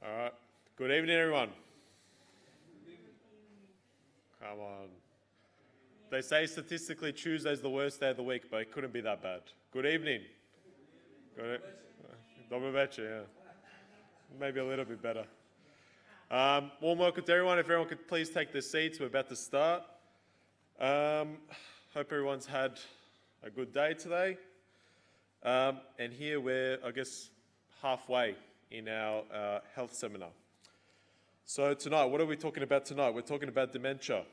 All right. Good evening, everyone. Come on. They say statistically Tuesday's the worst day of the week, but it couldn't be that bad. Good evening. Dementia, yeah. Maybe a little bit better. Warm welcome to everyone. If everyone could please take their seats, we're about to start. Hope everyone's had a good day today. And here we're, I guess, halfway in our health seminar. So tonight, what are we talking about tonight? We're talking about dementia.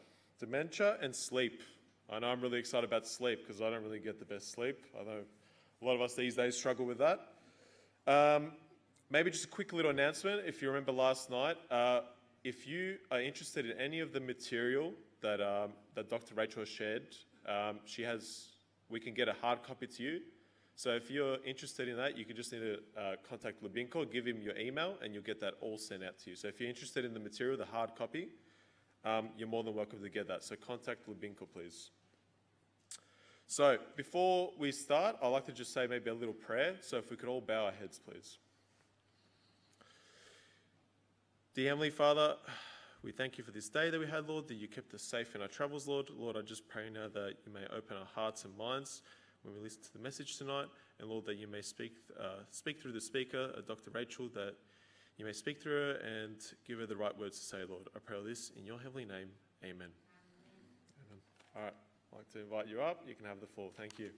Dementia and sleep. I know I'm really excited about sleep because I don't really get the best sleep. I know a lot of us these days struggle with that. Maybe just a quick little announcement. If you remember last night, if you are interested in any of the material that Dr. Rachel has shared, we can get a hard copy to you. So if you're interested in that, you can just need to contact Lubinko, give him your email, and you'll get that all sent out to you. So if you're interested in the material, the hard copy, you're more than welcome to get that. So contact Lubinko, please. So before we start, I'd like to just say maybe a little prayer. So if we could all bow our heads, please. Dear Heavenly Father, we thank you for this day that we had, Lord, that you kept us safe in our travels, Lord. Lord, I just pray now that you may open our hearts and minds when we listen to the message tonight, and Lord, that you may speak through the speaker, Dr. Rachel, that you may speak through her and give her the right words to say, Lord. I pray all this in your heavenly name. Amen. Amen. All right, I'd like to invite you up. You can have the floor. Thank you.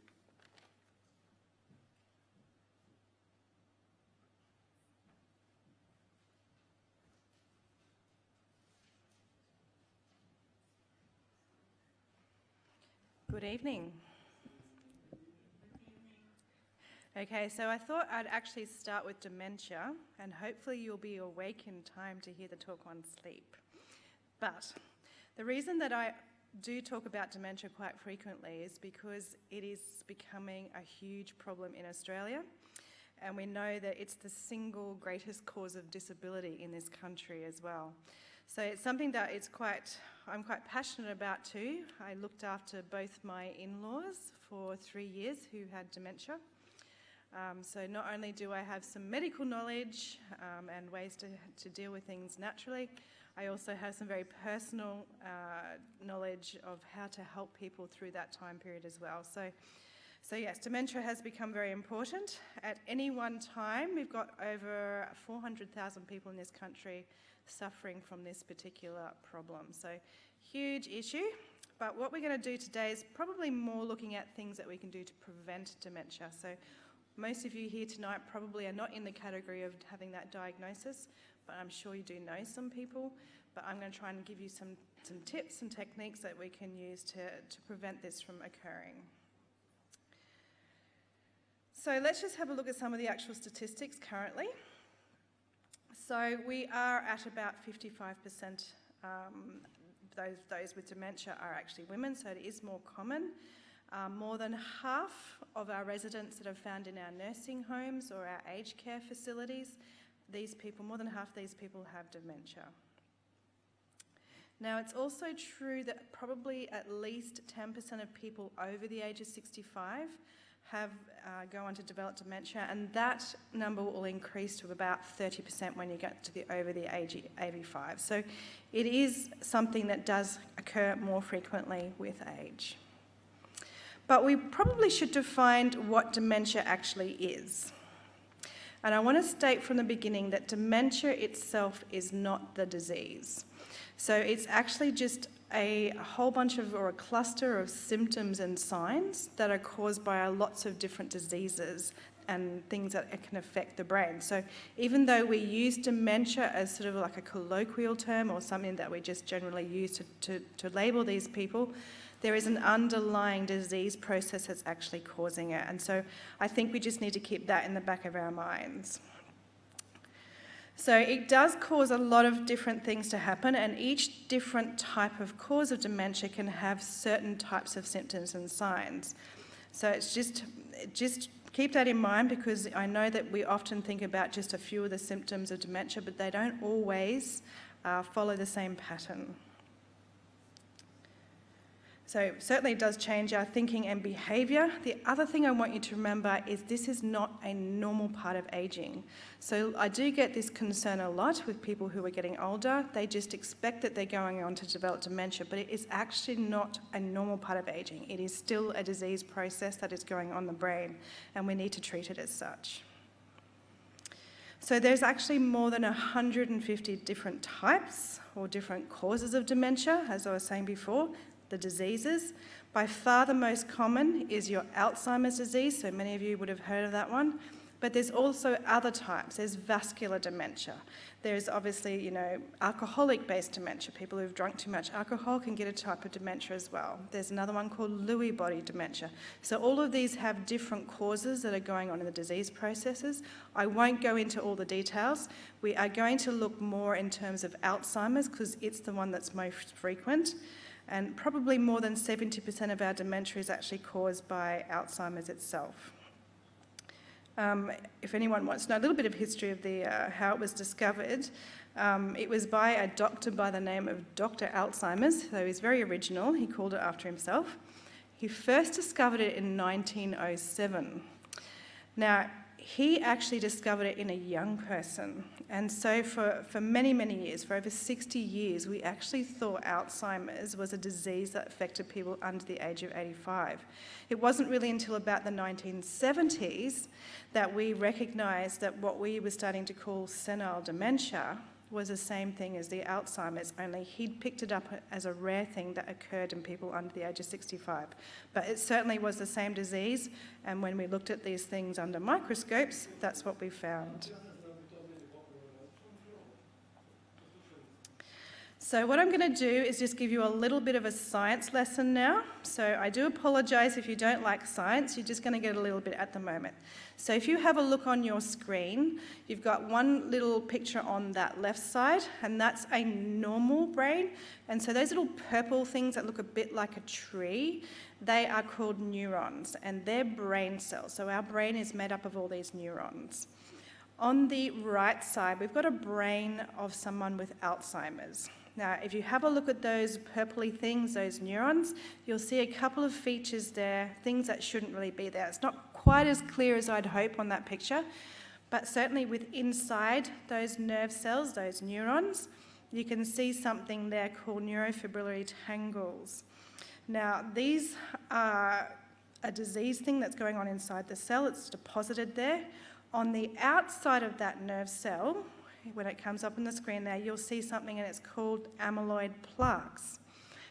Good evening. Okay, so I thought I'd actually start with dementia, and hopefully you'll be awake in time to hear the talk on sleep. But the reason that I do talk about dementia quite frequently is because it is becoming a huge problem in Australia, and we know that it's the single greatest cause of disability in this country as well. So it's something that I'm quite passionate about too. I looked after both my in-laws for 3 years who had dementia. So not only do I have some medical knowledge and ways to deal with things naturally, I also have some very personal knowledge of how to help people through that time period as well. So yes, dementia has become very important. At any one time, we've got over 400,000 people in this country suffering from this particular problem. So huge issue. But what we're going to do today is probably more looking at things that we can do to prevent dementia. So most of you here tonight probably are not in the category of having that diagnosis, but I'm sure you do know some people. But I'm going to try and give you some tips and techniques that we can use to prevent this from occurring. So let's just have a look at some of the actual statistics currently. So we are at about 55%, those with dementia are actually women, so it is more common. More than half of our residents that are found in our nursing homes or our aged care facilities, more than half these people have dementia. Now, it's also true that probably at least 10% of people over the age of 65 go on to develop dementia, and that number will increase to about 30% when you get to over the age of 85. So it is something that does occur more frequently with age. But we probably should define what dementia actually is. And I want to state from the beginning that dementia itself is not the disease. So it's actually just a whole bunch of, or a cluster of symptoms and signs that are caused by lots of different diseases and things that can affect the brain. So even though we use dementia as sort of like a colloquial term or something that we just generally use to label these people, there is an underlying disease process that's actually causing it. And so I think we just need to keep that in the back of our minds. So it does cause a lot of different things to happen, and each different type of cause of dementia can have certain types of symptoms and signs. So it's just keep that in mind, because I know that we often think about just a few of the symptoms of dementia, but they don't always follow the same pattern. So So it certainly does change our thinking and behaviour. The other thing I want you to remember is this is not a normal part of ageing. So I do get this concern a lot with people who are getting older. They just expect that they're going on to develop dementia, but it is actually not a normal part of ageing. It is still a disease process that is going on in the brain, and we need to treat it as such. So there's actually more than 150 different types or different causes of dementia, as I was saying before. The diseases. By far the most common is your Alzheimer's disease, so many of you would have heard of that one. But there's also other types. There's vascular dementia. There's obviously, alcoholic-based dementia. People who've drunk too much alcohol can get a type of dementia as well. There's another one called Lewy body dementia. So all of these have different causes that are going on in the disease processes. I won't go into all the details. We are going to look more in terms of Alzheimer's because it's the one that's most frequent. And probably more than 70% of our dementia is actually caused by Alzheimer's itself. If anyone wants to know a little bit of history of how it was discovered, it was by a doctor by the name of Dr. Alzheimer's, so he's very original. He called it after himself. He first discovered it in 1907. Now, he actually discovered it in a young person. And so for many, many years, for over 60 years, we actually thought Alzheimer's was a disease that affected people under the age of 85. It wasn't really until about the 1970s that we recognised that what we were starting to call senile dementia was the same thing as the Alzheimer's, only he'd picked it up as a rare thing that occurred in people under the age of 65. But it certainly was the same disease, and when we looked at these things under microscopes, that's what we found. So what I'm going to do is just give you a little bit of a science lesson now. So I do apologise if you don't like science, you're just going to get a little bit at the moment. So if you have a look on your screen, you've got one little picture on that left side, and that's a normal brain. And so those little purple things that look a bit like a tree, they are called neurons, and they're brain cells. So our brain is made up of all these neurons. On the right side, we've got a brain of someone with Alzheimer's. Now, if you have a look at those purpley things, those neurons, you'll see a couple of features there, things that shouldn't really be there. It's not quite as clear as I'd hope on that picture, but certainly with inside those nerve cells, those neurons, you can see something there called neurofibrillary tangles. Now, these are a disease thing that's going on inside the cell. It's deposited there. On the outside of that nerve cell, when it comes up on the screen there, you'll see something and it's called amyloid plaques.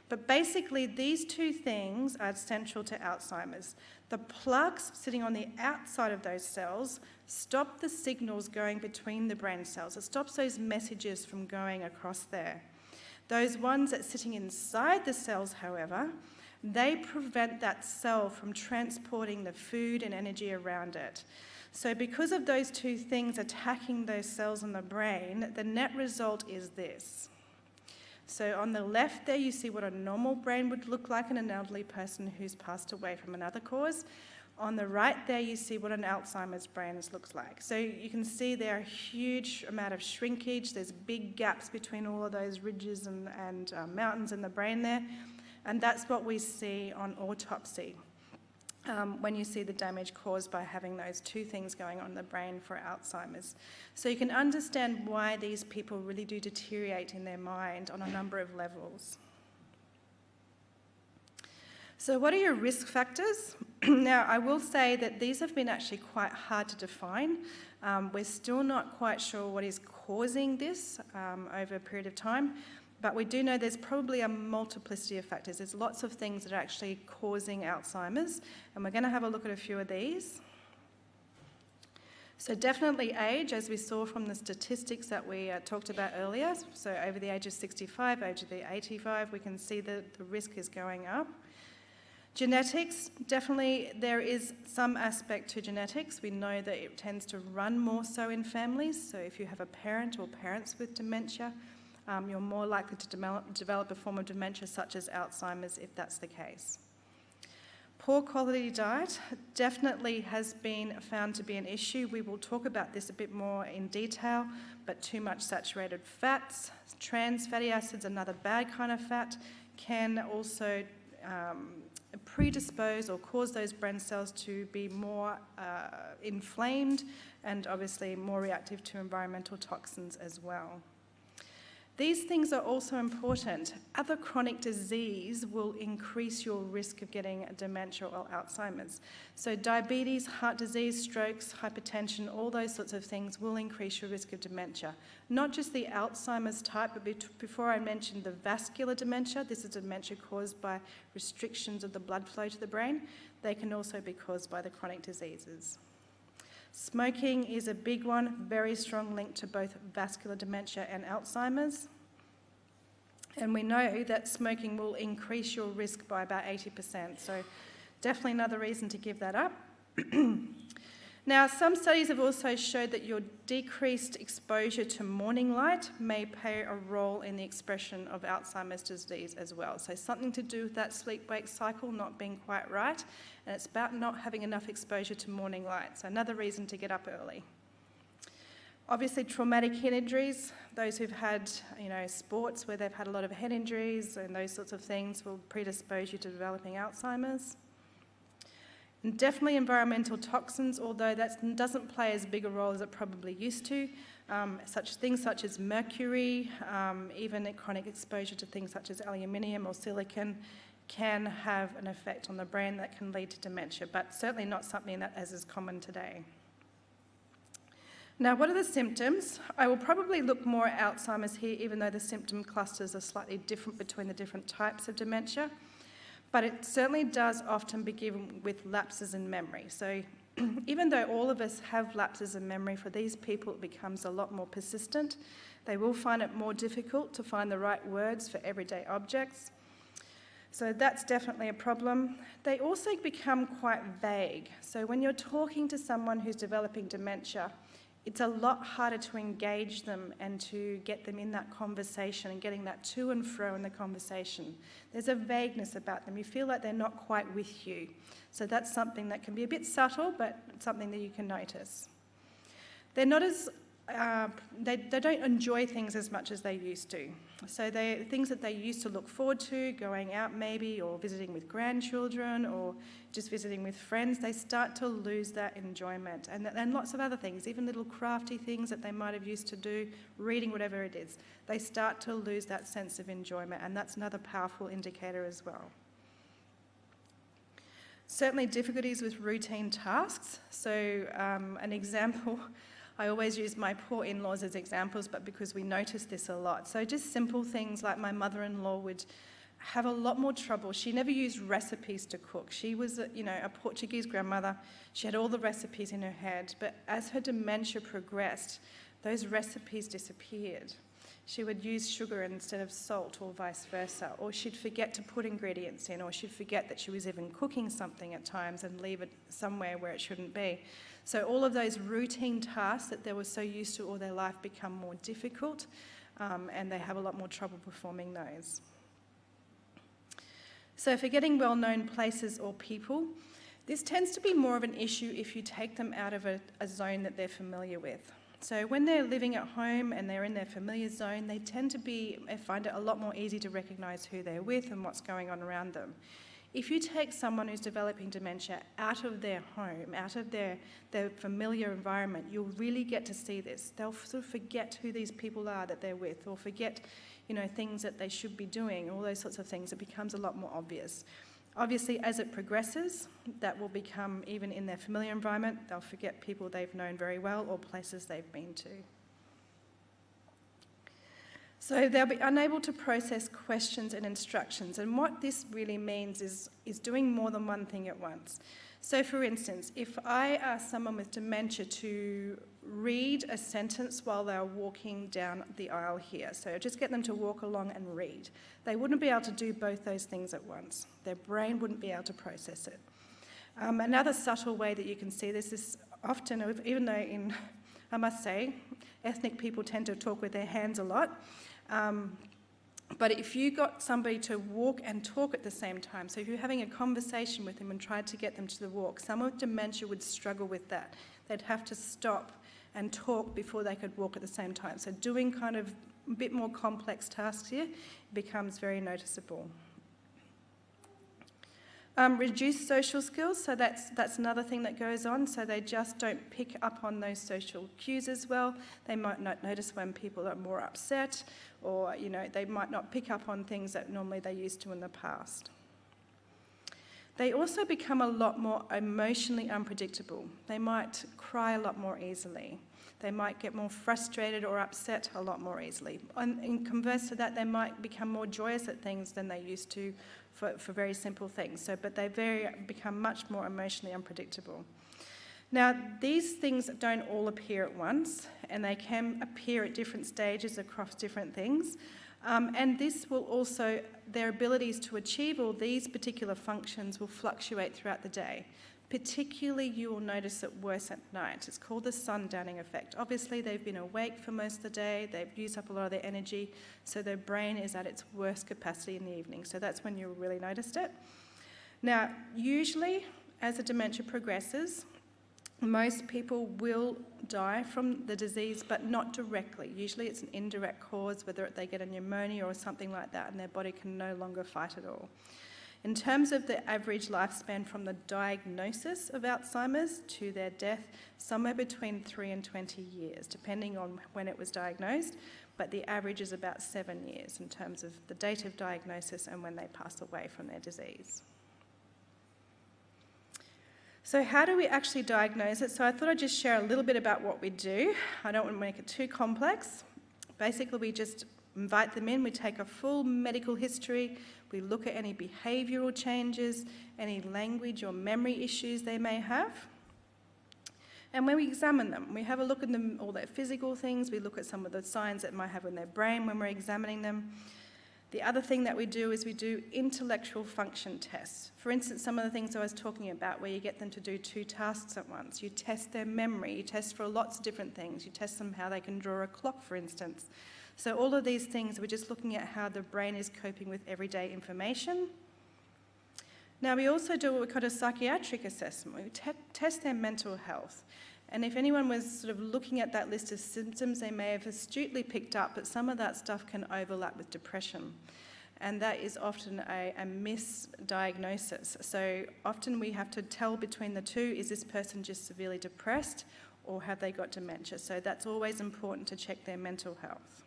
But basically, these two things are central to Alzheimer's. The plaques sitting on the outside of those cells stop the signals going between the brain cells. It stops those messages from going across there. Those ones that are sitting inside the cells, however, they prevent that cell from transporting the food and energy around it. So because of those two things attacking those cells in the brain, the net result is this. So on the left there, you see what a normal brain would look like in an elderly person who's passed away from another cause. On the right there, you see what an Alzheimer's brain looks like. So you can see there are a huge amount of shrinkage. There's big gaps between all of those ridges and mountains in the brain there. And that's what we see on autopsy. When you see the damage caused by having those two things going on in the brain for Alzheimer's. So you can understand why these people really do deteriorate in their mind on a number of levels. So what are your risk factors? Now, I will say that these have been actually quite hard to define. We're still not quite sure what is causing this over a period of time. But we do know there's probably a multiplicity of factors. There's lots of things that are actually causing Alzheimer's, and we're going to have a look at a few of these. So definitely age, as we saw from the statistics that we talked about earlier. So over the age of 65, age of the 85, we can see that the risk is going up. Genetics, definitely there is some aspect to genetics. We know that it tends to run more so in families. So if you have a parent or parents with dementia, you're more likely to develop a form of dementia such as Alzheimer's if that's the case. Poor quality diet definitely has been found to be an issue. We will talk about this a bit more in detail, but too much saturated fats, trans fatty acids, another bad kind of fat, can also predispose or cause those brain cells to be more inflamed and obviously more reactive to environmental toxins as well. These things are also important. Other chronic disease will increase your risk of getting dementia or Alzheimer's. So diabetes, heart disease, strokes, hypertension, all those sorts of things will increase your risk of dementia. Not just the Alzheimer's type, but before I mentioned the vascular dementia, this is dementia caused by restrictions of the blood flow to the brain. They can also be caused by the chronic diseases. Smoking is a big one, very strong link to both vascular dementia and Alzheimer's. And we know that smoking will increase your risk by about 80%, so definitely another reason to give that up. Now, some studies have also showed that your decreased exposure to morning light may play a role in the expression of Alzheimer's disease as well. So something to do with that sleep-wake cycle not being quite right, and it's about not having enough exposure to morning light. So another reason to get up early. Obviously, traumatic head injuries, those who've had, sports where they've had a lot of head injuries and those sorts of things will predispose you to developing Alzheimer's. And definitely environmental toxins, although that doesn't play as big a role as it probably used to. Things such as mercury, even chronic exposure to things such as aluminium or silicon can have an effect on the brain that can lead to dementia, but certainly not something that is common today. Now, what are the symptoms? I will probably look more at Alzheimer's here, even though the symptom clusters are slightly different between the different types of dementia. But it certainly does often begin with lapses in memory. So even though all of us have lapses in memory, for these people it becomes a lot more persistent. They will find it more difficult to find the right words for everyday objects. So that's definitely a problem. They also become quite vague. So when you're talking to someone who's developing dementia, it's a lot harder to engage them and to get them in that conversation and getting that to and fro in the conversation. There's a vagueness about them. You feel like they're not quite with you. So that's something that can be a bit subtle, but something that you can notice. They're not as, they don't enjoy things as much as they used to. So things that they used to look forward to, going out maybe, or visiting with grandchildren, or just visiting with friends, they start to lose that enjoyment. And lots of other things, even little crafty things that they might have used to do, reading, whatever it is, they start to lose that sense of enjoyment, and that's another powerful indicator as well. Certainly difficulties with routine tasks. So an example, I always use my poor in-laws as examples, but because we notice this a lot. So just simple things like my mother-in-law would have a lot more trouble. She never used recipes to cook. She was, a Portuguese grandmother. She had all the recipes in her head, but as her dementia progressed, those recipes disappeared. She would use sugar instead of salt, or vice versa, or she'd forget to put ingredients in, or she'd forget that she was even cooking something at times and leave it somewhere where it shouldn't be. So all of those routine tasks that they were so used to all their life become more difficult, and they have a lot more trouble performing those. So forgetting well-known places or people, this tends to be more of an issue if you take them out of a zone that they're familiar with. So when they're living at home and they're in their familiar zone, they tend to find it a lot more easy to recognise who they're with and what's going on around them. If you take someone who's developing dementia out of their home, out of their familiar environment, you'll really get to see this. They'll sort of forget who these people are that they're with, or forget, things that they should be doing, all those sorts of things. It becomes a lot more obvious. Obviously, as it progresses, that will become, even in their familiar environment, they'll forget people they've known very well or places they've been to. So they'll be unable to process questions and instructions. And what this really means is doing more than one thing at once. So for instance, if I ask someone with dementia to read a sentence while they're walking down the aisle here, so just get them to walk along and read, they wouldn't be able to do both those things at once. Their brain wouldn't be able to process it. Another subtle way that you can see this is often, even though I must say, ethnic people tend to talk with their hands a lot, but if you got somebody to walk and talk at the same time, so if you're having a conversation with them and tried to get them to the walk, someone with dementia would struggle with that. They'd have to stop and talk before they could walk at the same time. So doing kind of a bit more complex tasks here becomes very noticeable. Reduced social skills, so that's another thing that goes on. So they just don't pick up on those social cues as well. They might not notice when people are more upset, or they might not pick up on things that normally they used to in the past. They also become a lot more emotionally unpredictable. They might cry a lot more easily. They might get more frustrated or upset a lot more easily. And in converse to that, they might become more joyous at things than they used to for very simple things. But they become much more emotionally unpredictable. Now, these things don't all appear at once, and they can appear at different stages across different things. And this will also, their abilities to achieve all these particular functions will fluctuate throughout the day. Particularly, you will notice it worse at night. It's called the sundowning effect. Obviously, they've been awake for most of the day, they've used up a lot of their energy, so their brain is at its worst capacity in the evening. So that's when you'll really notice it. Now, usually, as the dementia progresses, most people will die from the disease, but not directly. Usually it's an indirect cause, whether they get a pneumonia or something like that, and their body can no longer fight it all. In terms of the average lifespan from the diagnosis of Alzheimer's to their death, somewhere between 3 and 20 years, depending on when it was diagnosed, but the average is about 7 years in terms of the date of diagnosis and when they pass away from their disease. So how do we actually diagnose it? So I thought I'd just share a little bit about what we do. I don't want to make it too complex. Basically, we just invite them in, we take a full medical history, we look at any behavioural changes, any language or memory issues they may have. And when we examine them, we have a look at them, all their physical things, we look at some of the signs that might have in their brain when we're examining them. The other thing that we do is we do intellectual function tests. For instance, some of the things I was talking about where you get them to do 2 tasks at once. You test their memory, you test for lots of different things. You test them how they can draw a clock, for instance. So all of these things, we're just looking at how the brain is coping with everyday information. Now, we also do what we call a psychiatric assessment. We test their mental health. And if anyone was sort of looking at that list of symptoms, they may have astutely picked up that some of that stuff can overlap with depression. And that is often a misdiagnosis. So often we have to tell between the two, is this person just severely depressed or have they got dementia? So that's always important to check their mental health.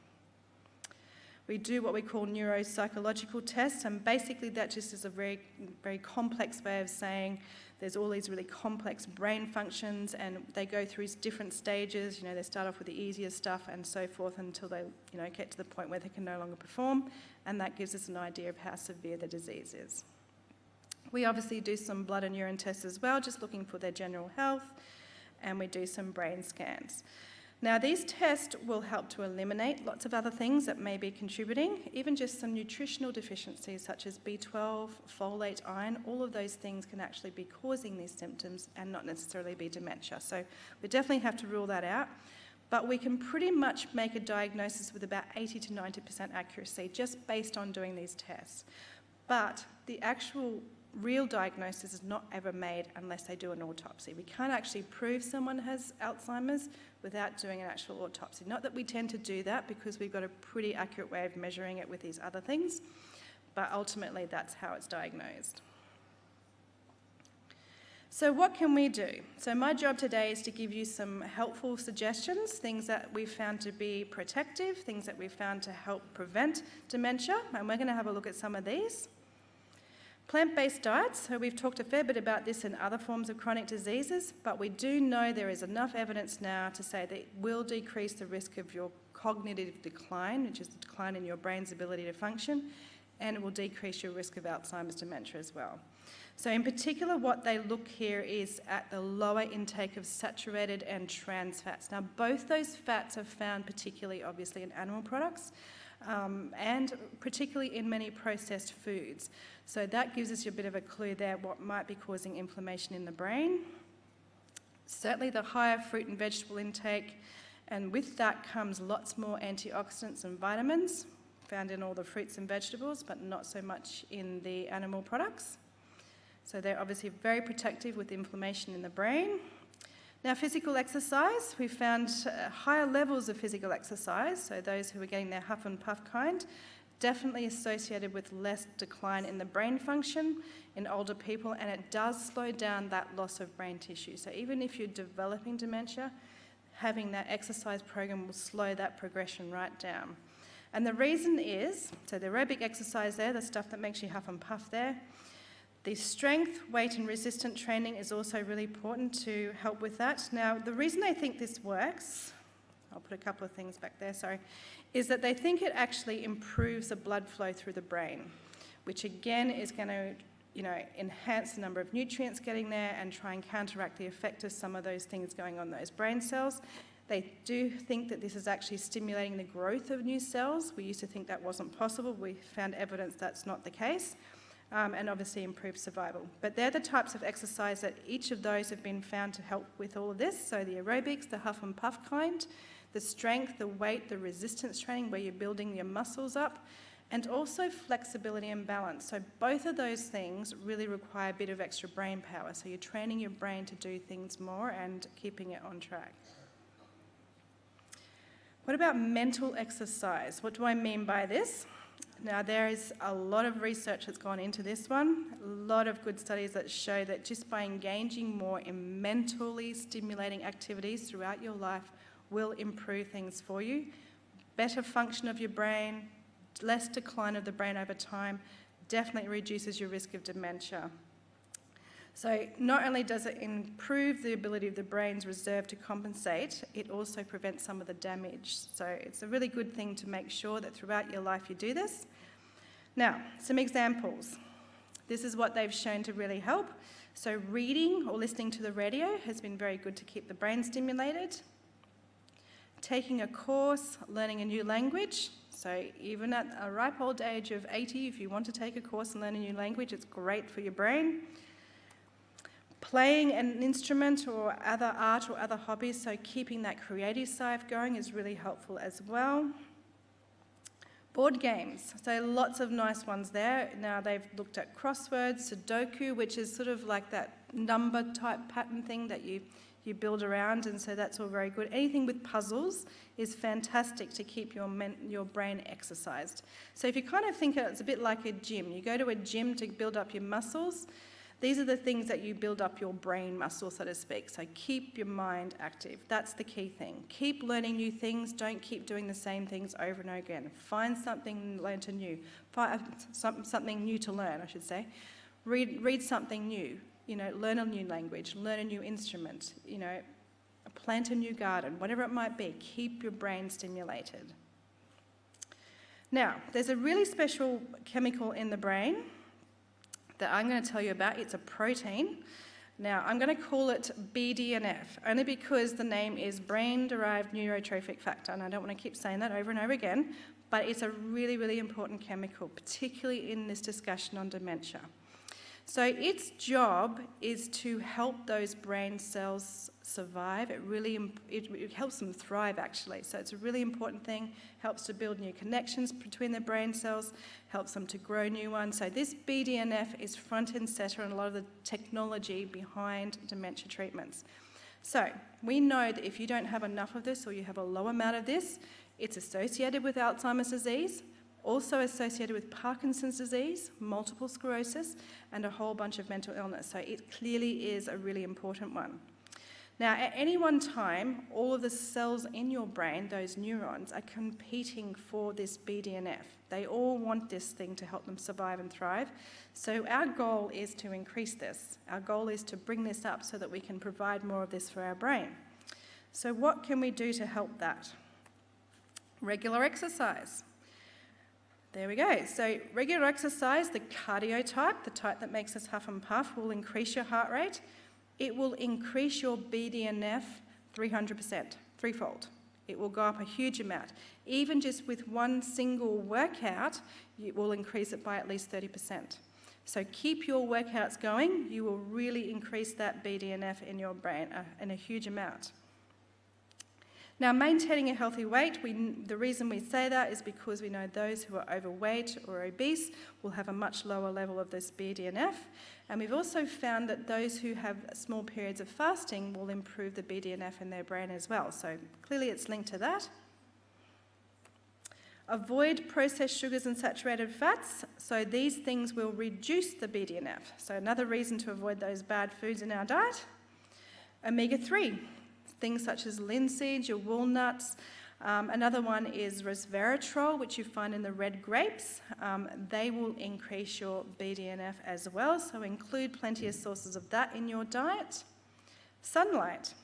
We do what we call neuropsychological tests, and basically that just is a very, very complex way of saying there's all these really complex brain functions, and they go through different stages. They start off with the easier stuff and so forth until they, get to the point where they can no longer perform, and that gives us an idea of how severe the disease is. We obviously do some blood and urine tests as well, just looking for their general health, and we do some brain scans. Now, these tests will help to eliminate lots of other things that may be contributing, even just some nutritional deficiencies such as B12, folate, iron. All of those things can actually be causing these symptoms and not necessarily be dementia. So we definitely have to rule that out. But we can pretty much make a diagnosis with about 80 to 90% accuracy just based on doing these tests. But the actual real diagnosis is not ever made unless they do an autopsy. We can't actually prove someone has Alzheimer's without doing an actual autopsy. Not that we tend to do that because we've got a pretty accurate way of measuring it with these other things, but ultimately that's how it's diagnosed. So what can we do? So my job today is to give you some helpful suggestions, things that we've found to be protective, things that we've found to help prevent dementia, and we're going to have a look at some of these. Plant-based diets, so we've talked a fair bit about this in other forms of chronic diseases, but we do know there is enough evidence now to say that it will decrease the risk of your cognitive decline, which is the decline in your brain's ability to function, and it will decrease your risk of Alzheimer's dementia as well. So in particular, what they look here is at the lower intake of saturated and trans fats. Now, both those fats are found particularly, obviously, in animal products, and particularly in many processed foods. So that gives us a bit of a clue there what might be causing inflammation in the brain. Certainly the higher fruit and vegetable intake, and with that comes lots more antioxidants and vitamins found in all the fruits and vegetables, but not so much in the animal products. So they're obviously very protective with inflammation in the brain. Now, physical exercise, we found higher levels of physical exercise, so those who are getting their huff and puff kind definitely associated with less decline in the brain function in older people, and it does slow down that loss of brain tissue. So even if you're developing dementia, having that exercise program will slow that progression right down. And the reason is, so the aerobic exercise there, the stuff that makes you huff and puff there, the strength, weight and resistant training is also really important to help with that. Now, the reason I think this works, I'll put a couple of things back there, sorry, is that they think it actually improves the blood flow through the brain, which again is going to, enhance the number of nutrients getting there and try and counteract the effect of some of those things going on those brain cells. They do think that this is actually stimulating the growth of new cells. We used to think that wasn't possible. We found evidence that's not the case, and obviously improve survival. But they're the types of exercise that each of those have been found to help with all of this. So the aerobics, the huff and puff kind, the strength, the weight, the resistance training where you're building your muscles up, and also flexibility and balance. So both of those things really require a bit of extra brain power. So you're training your brain to do things more and keeping it on track. What about mental exercise? What do I mean by this? Now, there is a lot of research that's gone into this one, a lot of good studies that show that just by engaging more in mentally stimulating activities throughout your life will improve things for you. Better function of your brain, less decline of the brain over time, definitely reduces your risk of dementia. So not only does it improve the ability of the brain's reserve to compensate, it also prevents some of the damage. So it's a really good thing to make sure that throughout your life you do this. Now, some examples. This is what they've shown to really help. So reading or listening to the radio has been very good to keep the brain stimulated. Taking a course, learning a new language. So even at a ripe old age of 80, if you want to take a course and learn a new language, it's great for your brain. Playing an instrument or other art or other hobbies, so keeping that creative side going is really helpful as well. Board games, so lots of nice ones there. Now they've looked at crosswords, Sudoku, which is sort of like that number type pattern thing that you build around, and so that's all very good. Anything with puzzles is fantastic to keep your brain exercised. So if you kind of think it's a bit like a gym, you go to a gym to build up your muscles. These are the things that you build up your brain muscle, so to speak. So keep your mind active. That's the key thing. Keep learning new things. Don't keep doing the same things over and over again. Find something new. Find something new to learn, I should say. Read something new. Learn a new language. Learn a new instrument. Plant a new garden. Whatever it might be. Keep your brain stimulated. Now, there's a really special chemical in the brain that I'm going to tell you about. It's a protein. Now, I'm going to call it BDNF, only because the name is brain-derived neurotrophic factor, and I don't want to keep saying that over and over again, but it's a really, really important chemical, particularly in this discussion on dementia. So its job is to help those brain cells survive. It helps them thrive, actually. So it's a really important thing. Helps to build new connections between the brain cells, helps them to grow new ones. So this BDNF is front and center in a lot of the technology behind dementia treatments. So we know that if you don't have enough of this or you have a low amount of this, it's associated with Alzheimer's disease, also associated with Parkinson's disease, multiple sclerosis, and a whole bunch of mental illness. So it clearly is a really important one. Now, at any one time, all of the cells in your brain, those neurons, are competing for this BDNF. They all want this thing to help them survive and thrive. So our goal is to increase this. Our goal is to bring this up so that we can provide more of this for our brain. So what can we do to help that? Regular exercise. There we go. So regular exercise, the cardio type, the type that makes us huff and puff, will increase your heart rate. It will increase your BDNF 300%, threefold. It will go up a huge amount. Even just with one single workout, it will increase it by at least 30%. So keep your workouts going. You will really increase that BDNF in your brain in a huge amount. Now, maintaining a healthy weight, the reason we say that is because we know those who are overweight or obese will have a much lower level of this BDNF. And we've also found that those who have small periods of fasting will improve the BDNF in their brain as well. So clearly it's linked to that. Avoid processed sugars and saturated fats. So these things will reduce the BDNF. So another reason to avoid those bad foods in our diet. Omega-3, things such as linseed, your walnuts. Another one is resveratrol, which you find in the red grapes. They will increase your BDNF as well, so include plenty of sources of that in your diet. Sunlight.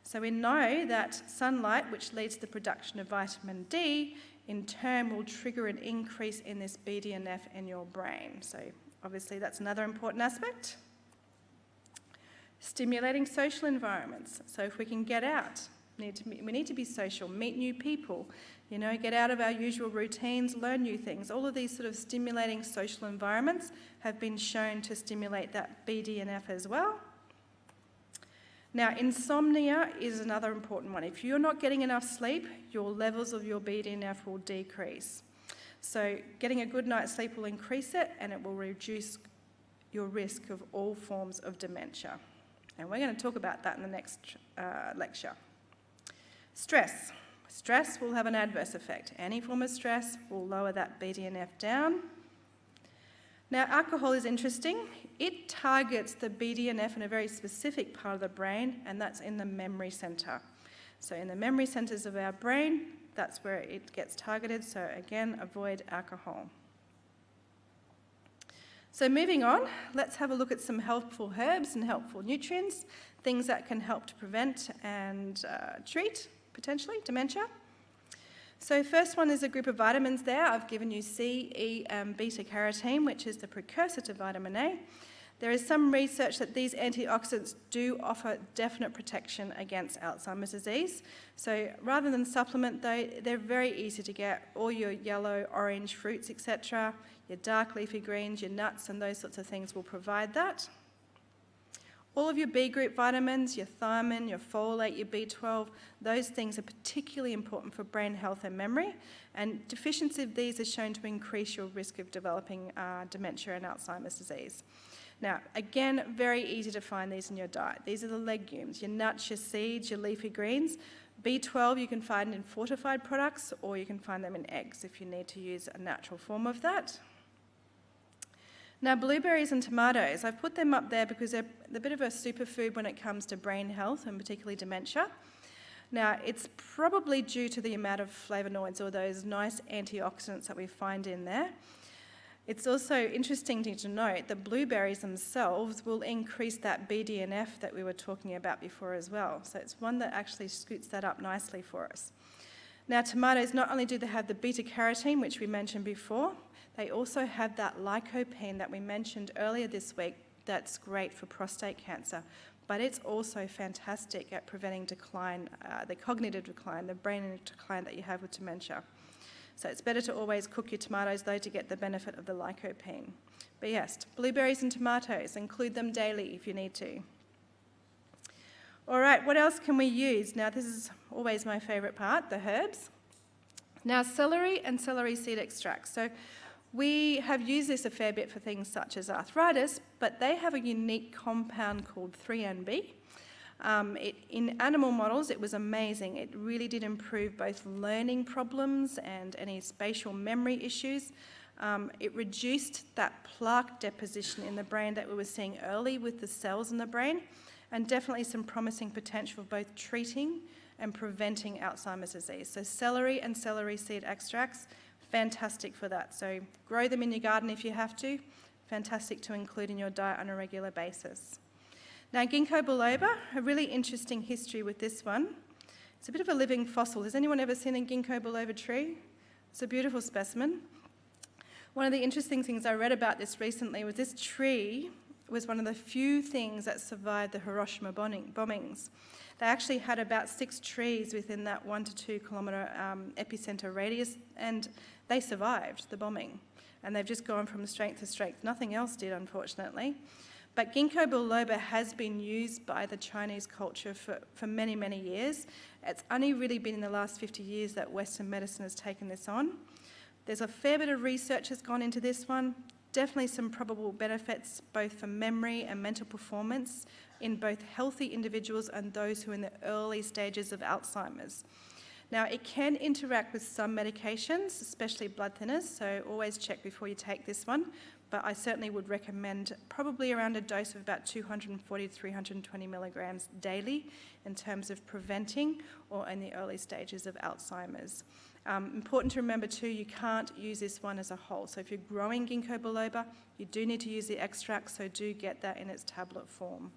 So we know that sunlight, which leads to the production of vitamin D, in turn will trigger an increase in this BDNF in your brain. So obviously that's another important aspect. Stimulating social environments. So if we can get out, we need to be social, meet new people, get out of our usual routines, learn new things. All of these sort of stimulating social environments have been shown to stimulate that BDNF as well. Now, insomnia is another important one. If you're not getting enough sleep, your levels of your BDNF will decrease. So getting a good night's sleep will increase it, and it will reduce your risk of all forms of dementia. And we're going to talk about that in the next lecture. Stress. Stress will have an adverse effect. Any form of stress will lower that BDNF down. Now, alcohol is interesting. It targets the BDNF in a very specific part of the brain, and that's in the memory centre. So in the memory centres of our brain, that's where it gets targeted. So again, avoid alcohol. So moving on, let's have a look at some helpful herbs and helpful nutrients, things that can help to prevent and treat, potentially, dementia. So first one is a group of vitamins there. I've given you C, E, and beta-carotene, which is the precursor to vitamin A. There is some research that these antioxidants do offer definite protection against Alzheimer's disease. So rather than supplement, though, they're very easy to get. All your yellow, orange fruits, etc., your dark leafy greens, your nuts, and those sorts of things will provide that. All of your B group vitamins, your thiamine, your folate, your B12, those things are particularly important for brain health and memory, and deficiency of these is shown to increase your risk of developing dementia and Alzheimer's disease. Now, again, very easy to find these in your diet. These are the legumes, your nuts, your seeds, your leafy greens. B12 you can find in fortified products, or you can find them in eggs if you need to use a natural form of that. Now, blueberries and tomatoes, I've put them up there because they're a bit of a superfood when it comes to brain health and particularly dementia. Now, it's probably due to the amount of flavonoids or those nice antioxidants that we find in there. It's also interesting to note that blueberries themselves will increase that BDNF that we were talking about before as well. So it's one that actually scoots that up nicely for us. Now, tomatoes, not only do they have the beta-carotene, which we mentioned before, they also have that lycopene that we mentioned earlier this week that's great for prostate cancer, but it's also fantastic at preventing decline, the cognitive decline, the brain decline that you have with dementia. So it's better to always cook your tomatoes, though, to get the benefit of the lycopene. But yes, blueberries and tomatoes, include them daily if you need to. All right, what else can we use? Now, this is always my favourite part, the herbs. Now, celery and celery seed extracts. So we have used this a fair bit for things such as arthritis, but they have a unique compound called 3NB. In animal models, it was amazing. It really did improve both learning problems and any spatial memory issues. It reduced that plaque deposition in the brain that we were seeing early with the cells in the brain, and definitely some promising potential for both treating and preventing Alzheimer's disease. So celery and celery seed extracts, fantastic for that. So grow them in your garden if you have to. Fantastic to include in your diet on a regular basis. Now, ginkgo biloba, a really interesting history with this one. It's a bit of a living fossil. Has anyone ever seen a ginkgo biloba tree? It's a beautiful specimen. One of the interesting things I read about this recently was this tree was one of the few things that survived the Hiroshima bombings. They actually had about 6 trees within that 1 to 2 kilometre epicenter radius, and they survived the bombing. And they've just gone from strength to strength. Nothing else did, unfortunately. But ginkgo biloba has been used by the Chinese culture for many, many years. It's only really been in the last 50 years that Western medicine has taken this on. There's a fair bit of research that's gone into this one. Definitely some probable benefits both for memory and mental performance in both healthy individuals and those who are in the early stages of Alzheimer's. Now, it can interact with some medications, especially blood thinners, so always check before you take this one. But I certainly would recommend probably around a dose of about 240 to 320 milligrams daily in terms of preventing or in the early stages of Alzheimer's. Important to remember too, you can't use this one as a whole. So if you're growing ginkgo biloba, you do need to use the extract, so do get that in its tablet form.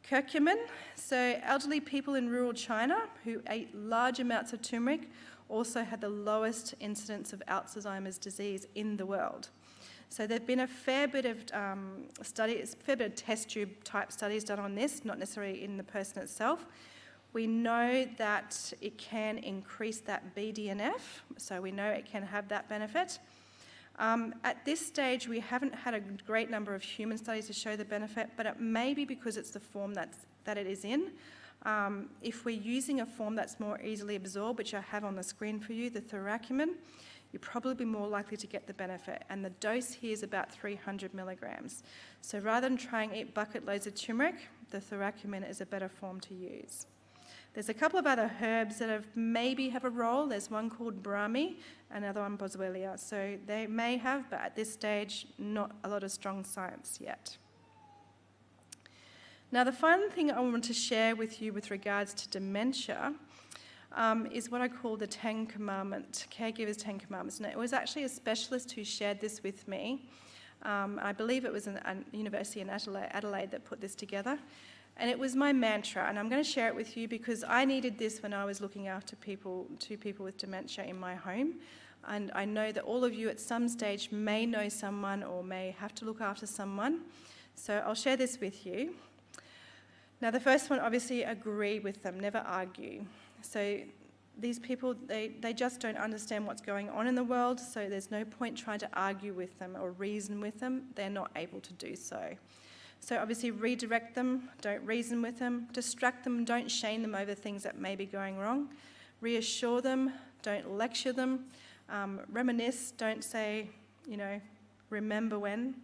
Curcumin. So elderly people in rural China who ate large amounts of turmeric also had the lowest incidence of Alzheimer's disease in the world. So there've been a fair bit of test tube type studies done on this, not necessarily in the person itself. We know that it can increase that BDNF, so we know it can have that benefit. At this stage, we haven't had a great number of human studies to show the benefit, but it may be because it's the form that it is in. If we're using a form that's more easily absorbed, which I have on the screen for you, the thoracumin, you'll probably be more likely to get the benefit. And the dose here is about 300 milligrams. So rather than trying to eat bucket loads of turmeric, the thoracumin is a better form to use. There's a couple of other herbs that maybe have a role. There's one called brahmi, another one boswellia. So they may have, but at this stage, not a lot of strong science yet. Now, the final thing I want to share with you with regards to dementia is what I call the 10 Commandments, Caregivers' 10 Commandments. And it was actually a specialist who shared this with me. I believe it was a university in Adelaide that put this together. And it was my mantra, and I'm going to share it with you because I needed this when I was looking after two people with dementia in my home. And I know that all of you at some stage may know someone or may have to look after someone. So I'll share this with you. Now, the first one, obviously, agree with them, never argue. So these people, they just don't understand what's going on in the world, so there's no point trying to argue with them or reason with them. They're not able to do so. So obviously redirect them, don't reason with them, distract them, don't shame them over things that may be going wrong, reassure them, don't lecture them, reminisce, don't say, remember when,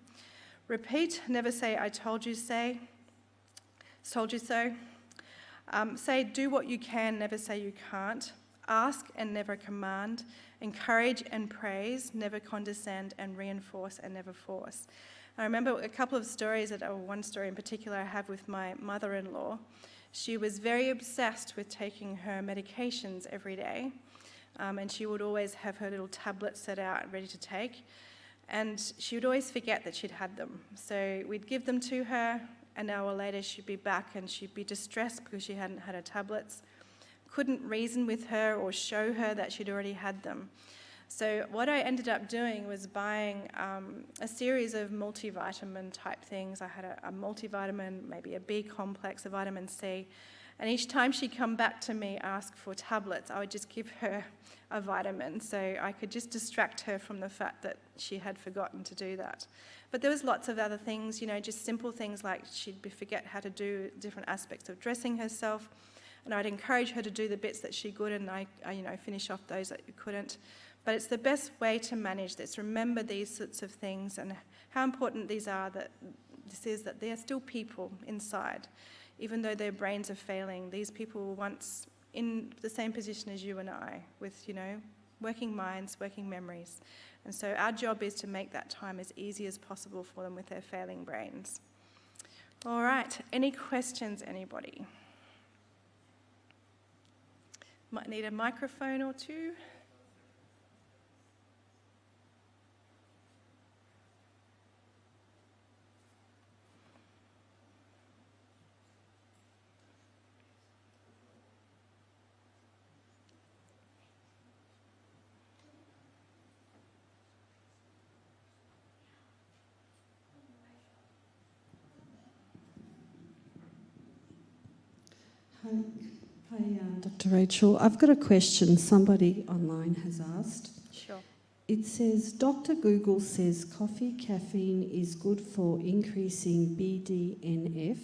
repeat, never say I told you so, say do what you can, never say you can't, ask and never command, encourage and praise, never condescend, and reinforce and never force. I remember a couple of stories, one story in particular I have with my mother-in-law. She was very obsessed with taking her medications every day, and she would always have her little tablets set out ready to take, and she would always forget that she'd had them. So we'd give them to her, an hour later she'd be back and she'd be distressed because she hadn't had her tablets, couldn't reason with her or show her that she'd already had them. So what I ended up doing was buying a series of multivitamin type things. I had a multivitamin, maybe a B complex, a vitamin C, and each time she'd come back to me, ask for tablets, I would just give her a vitamin so I could just distract her from the fact that she had forgotten to do that. But there was lots of other things, just simple things like she'd forget how to do different aspects of dressing herself, and I'd encourage her to do the bits that she could, and I finish off those that you couldn't. But it's the best way to manage this. Remember these sorts of things and how important these are, that they are still people inside. Even though their brains are failing, these people were once in the same position as you and I, with, working minds, working memories. And so our job is to make that time as easy as possible for them with their failing brains. All right, any questions, anybody? Might need a microphone or two. Hi, Dr. Rachel. I've got a question somebody online has asked. Sure. It says, Dr. Google says coffee caffeine is good for increasing BDNF.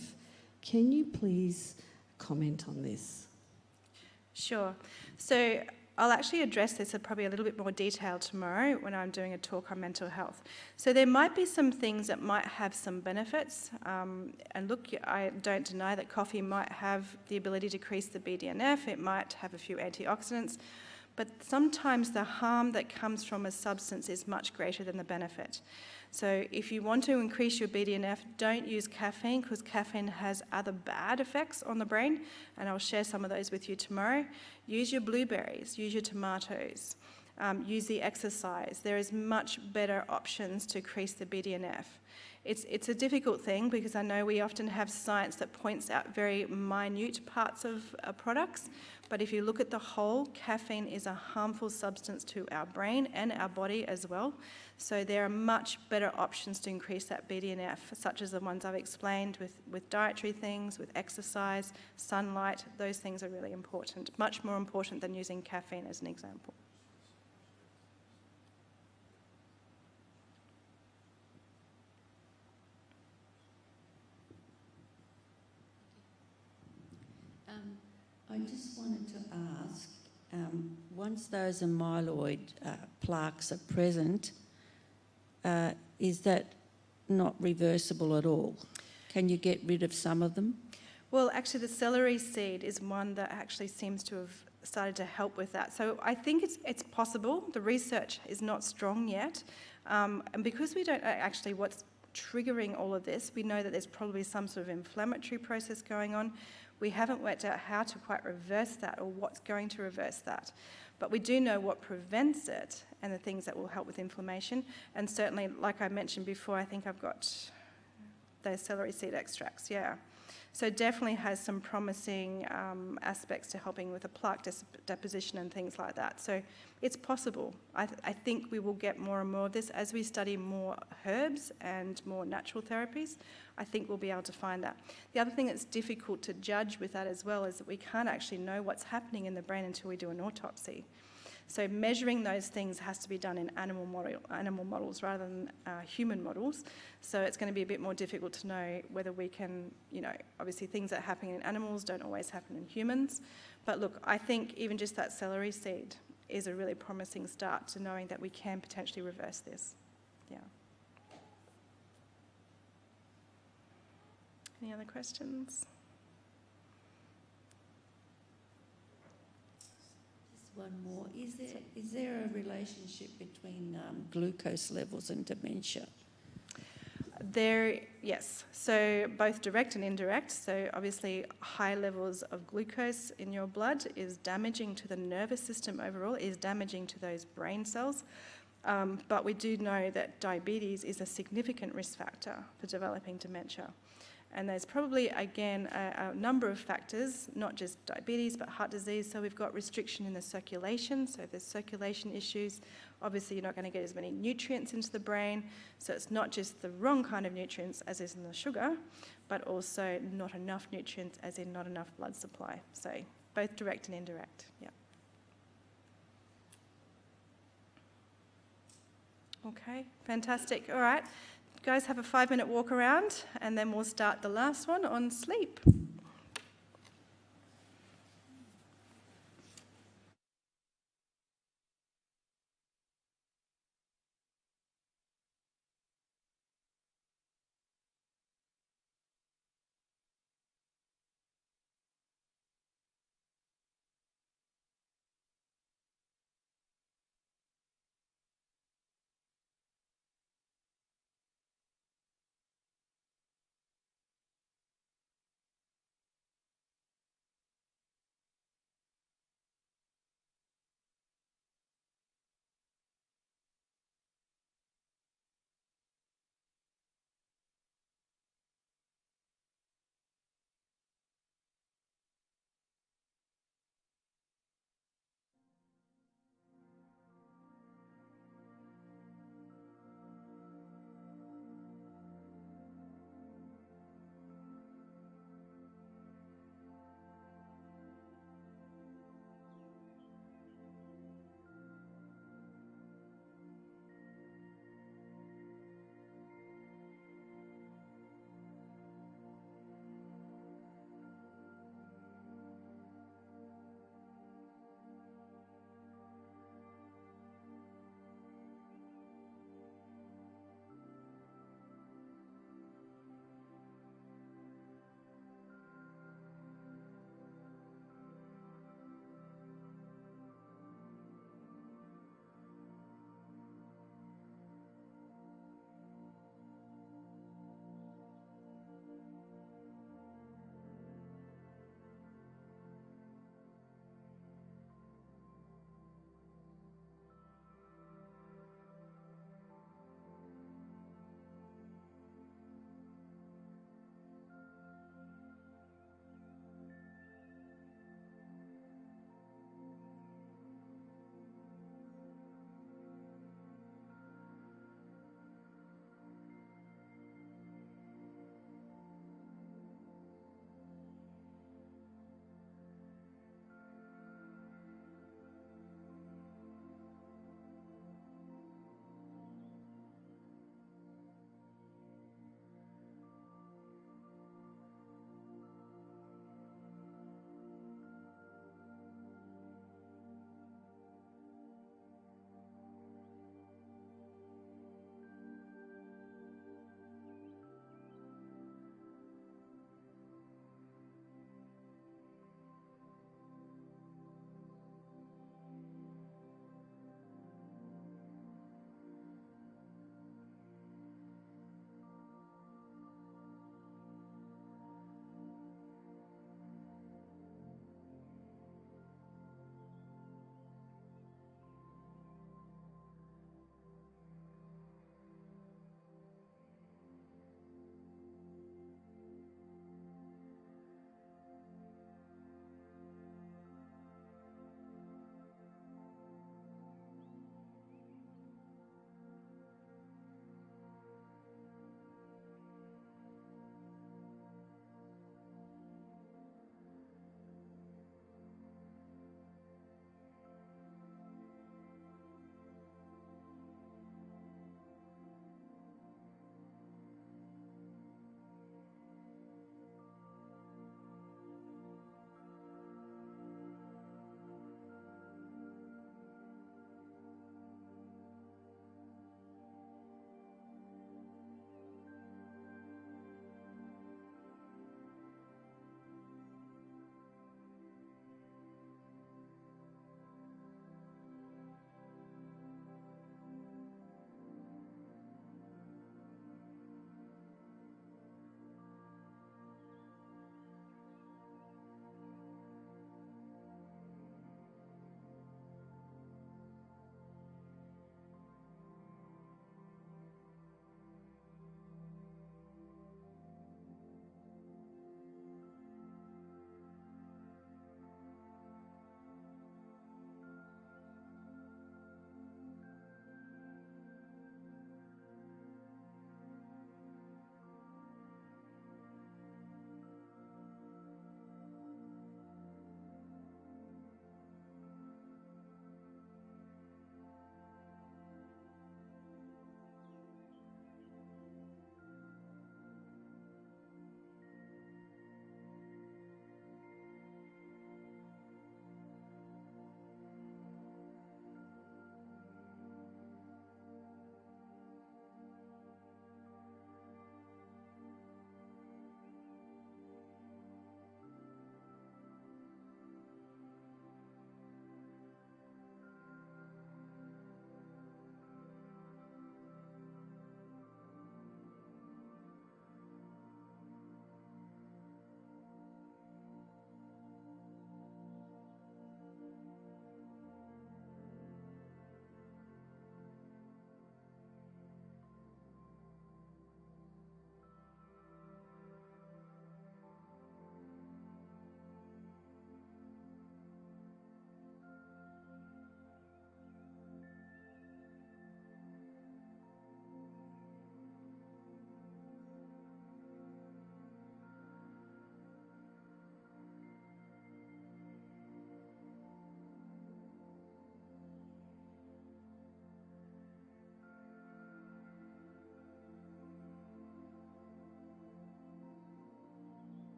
Can you please comment on this? Sure. So I'll actually address this in probably a little bit more detail tomorrow when I'm doing a talk on mental health. So there might be some things that might have some benefits. And look, I don't deny that coffee might have the ability to decrease the BDNF. It might have a few antioxidants. But sometimes the harm that comes from a substance is much greater than the benefit. So if you want to increase your BDNF, don't use caffeine, because caffeine has other bad effects on the brain, and I'll share some of those with you tomorrow. Use your blueberries, use your tomatoes, use the exercise. There is much better options to increase the BDNF. It's a difficult thing, because I know we often have science that points out very minute parts of products, but if you look at the whole, caffeine is a harmful substance to our brain and our body as well. So there are much better options to increase that BDNF, such as the ones I've explained with dietary things, with exercise, sunlight. Those things are really important, much more important than using caffeine as an example. I just wanted to ask, once those amyloid plaques are present, is that not reversible at all? Can you get rid of some of them? Well, actually, the celery seed is one that actually seems to have started to help with that. So I think it's possible. The research is not strong yet. And because we don't know actually what's triggering all of this, we know that there's probably some sort of inflammatory process going on. We haven't worked out how to quite reverse that or what's going to reverse that. But we do know what prevents it and the things that will help with inflammation. And certainly, like I mentioned before, I think I've got those celery seed extracts, yeah. So definitely has some promising aspects to helping with the plaque deposition and things like that. So it's possible. I think we will get more and more of this as we study more herbs and more natural therapies. I think we'll be able to find that. The other thing that's difficult to judge with that as well is that we can't actually know what's happening in the brain until we do an autopsy. So measuring those things has to be done in animal models rather than human models. So it's going to be a bit more difficult to know whether we can, obviously things that happen in animals don't always happen in humans. But look, I think even just that celery seed is a really promising start to knowing that we can potentially reverse this. Yeah. Any other questions? One more. Is there a relationship between glucose levels and dementia? Yes. So both direct and indirect. So obviously high levels of glucose in your blood is damaging to the nervous system overall, is damaging to those brain cells. But we do know that diabetes is a significant risk factor for developing dementia. And there's probably, again, a number of factors, not just diabetes, but heart disease. So we've got restriction in the circulation. So if there's circulation issues, obviously you're not going to get as many nutrients into the brain. So it's not just the wrong kind of nutrients, as is in the sugar, but also not enough nutrients, as in not enough blood supply. So both direct and indirect, yeah. Okay, fantastic. All right. Guys, have a 5-minute walk around, and then we'll start the last one on sleep.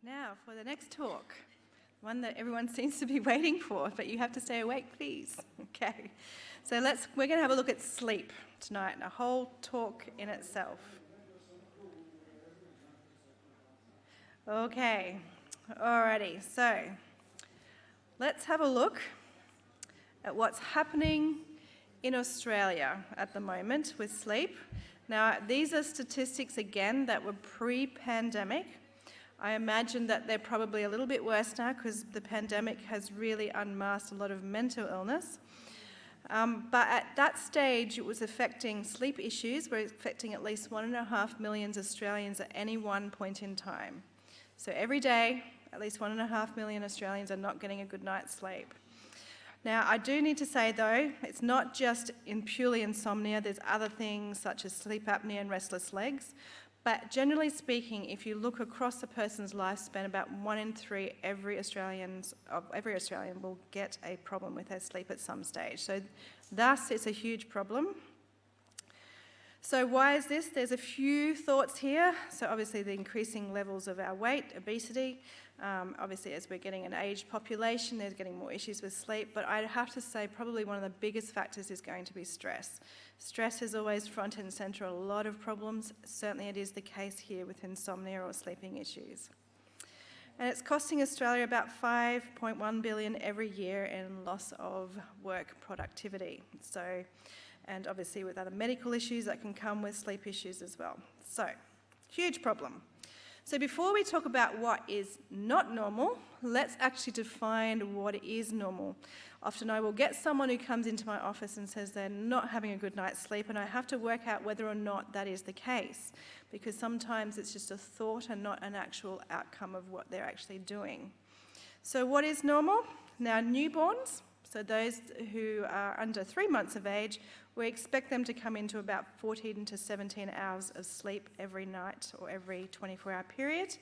Now for the next talk, one that everyone seems to be waiting for, but you have to stay awake, please. Okay, so we're going to have a look at sleep tonight, a whole talk in itself. Okay, alrighty, so let's have a look at what's happening in Australia at the moment with sleep. Now, these are statistics, again, that were pre-pandemic. I imagine that they're probably a little bit worse now because the pandemic has really unmasked a lot of mental illness. But at that stage, it was affecting sleep issues, were affecting at least 1.5 million Australians at any one point in time. So every day, at least 1.5 million Australians are not getting a good night's sleep. Now, I do need to say, though, it's not just in purely insomnia. There's other things such as sleep apnea and restless legs. But generally speaking, if you look across a person's lifespan, about 1 in 3 every Australian will get a problem with their sleep at some stage. So thus, it's a huge problem. So why is this? There's a few thoughts here. So obviously the increasing levels of our weight, obesity. Obviously as we're getting an aged population, there's getting more issues with sleep. But I'd have to say probably one of the biggest factors is going to be stress. Stress is always front and centre a lot of problems. Certainly it is the case here with insomnia or sleeping issues. And it's costing Australia about 5.1 billion every year in loss of work productivity. And obviously with other medical issues that can come with sleep issues as well. So, huge problem. So before we talk about what is not normal, let's actually define what is normal. Often I will get someone who comes into my office and says they're not having a good night's sleep, and I have to work out whether or not that is the case, because sometimes it's just a thought and not an actual outcome of what they're actually doing. So what is normal? Now, newborns, so those who are under 3 months of age, we expect them to come into about 14 to 17 hours of sleep every night or every 24-hour period.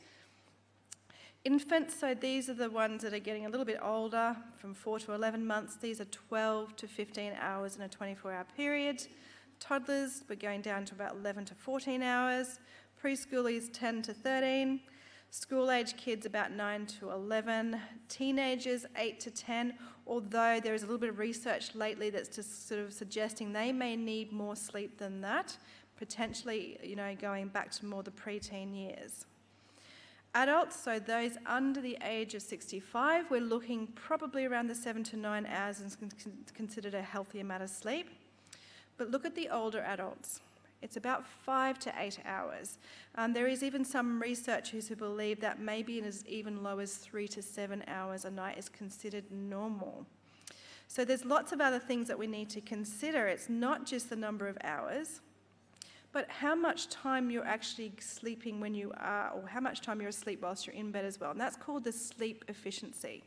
Infants, so these are the ones that are getting a little bit older, from 4 to 11 months. These are 12 to 15 hours in a 24-hour period. Toddlers, we're going down to about 11 to 14 hours. Preschoolers, 10 to 13. School-age kids, about 9 to 11. Teenagers, 8 to 10, although there is a little bit of research lately that's just sort of suggesting they may need more sleep than that, potentially, going back to more the preteen years. Adults, so those under the age of 65, we're looking probably around the 7 to 9 hours and considered a healthy amount of sleep. But look at the older adults. It's about 5 to 8 hours. There is even some researchers who believe that maybe as even low as 3 to 7 hours a night is considered normal. So there's lots of other things that we need to consider. It's not just the number of hours, but how much time you're actually sleeping when you are, or how much time you're asleep whilst you're in bed as well. And that's called the sleep efficiency.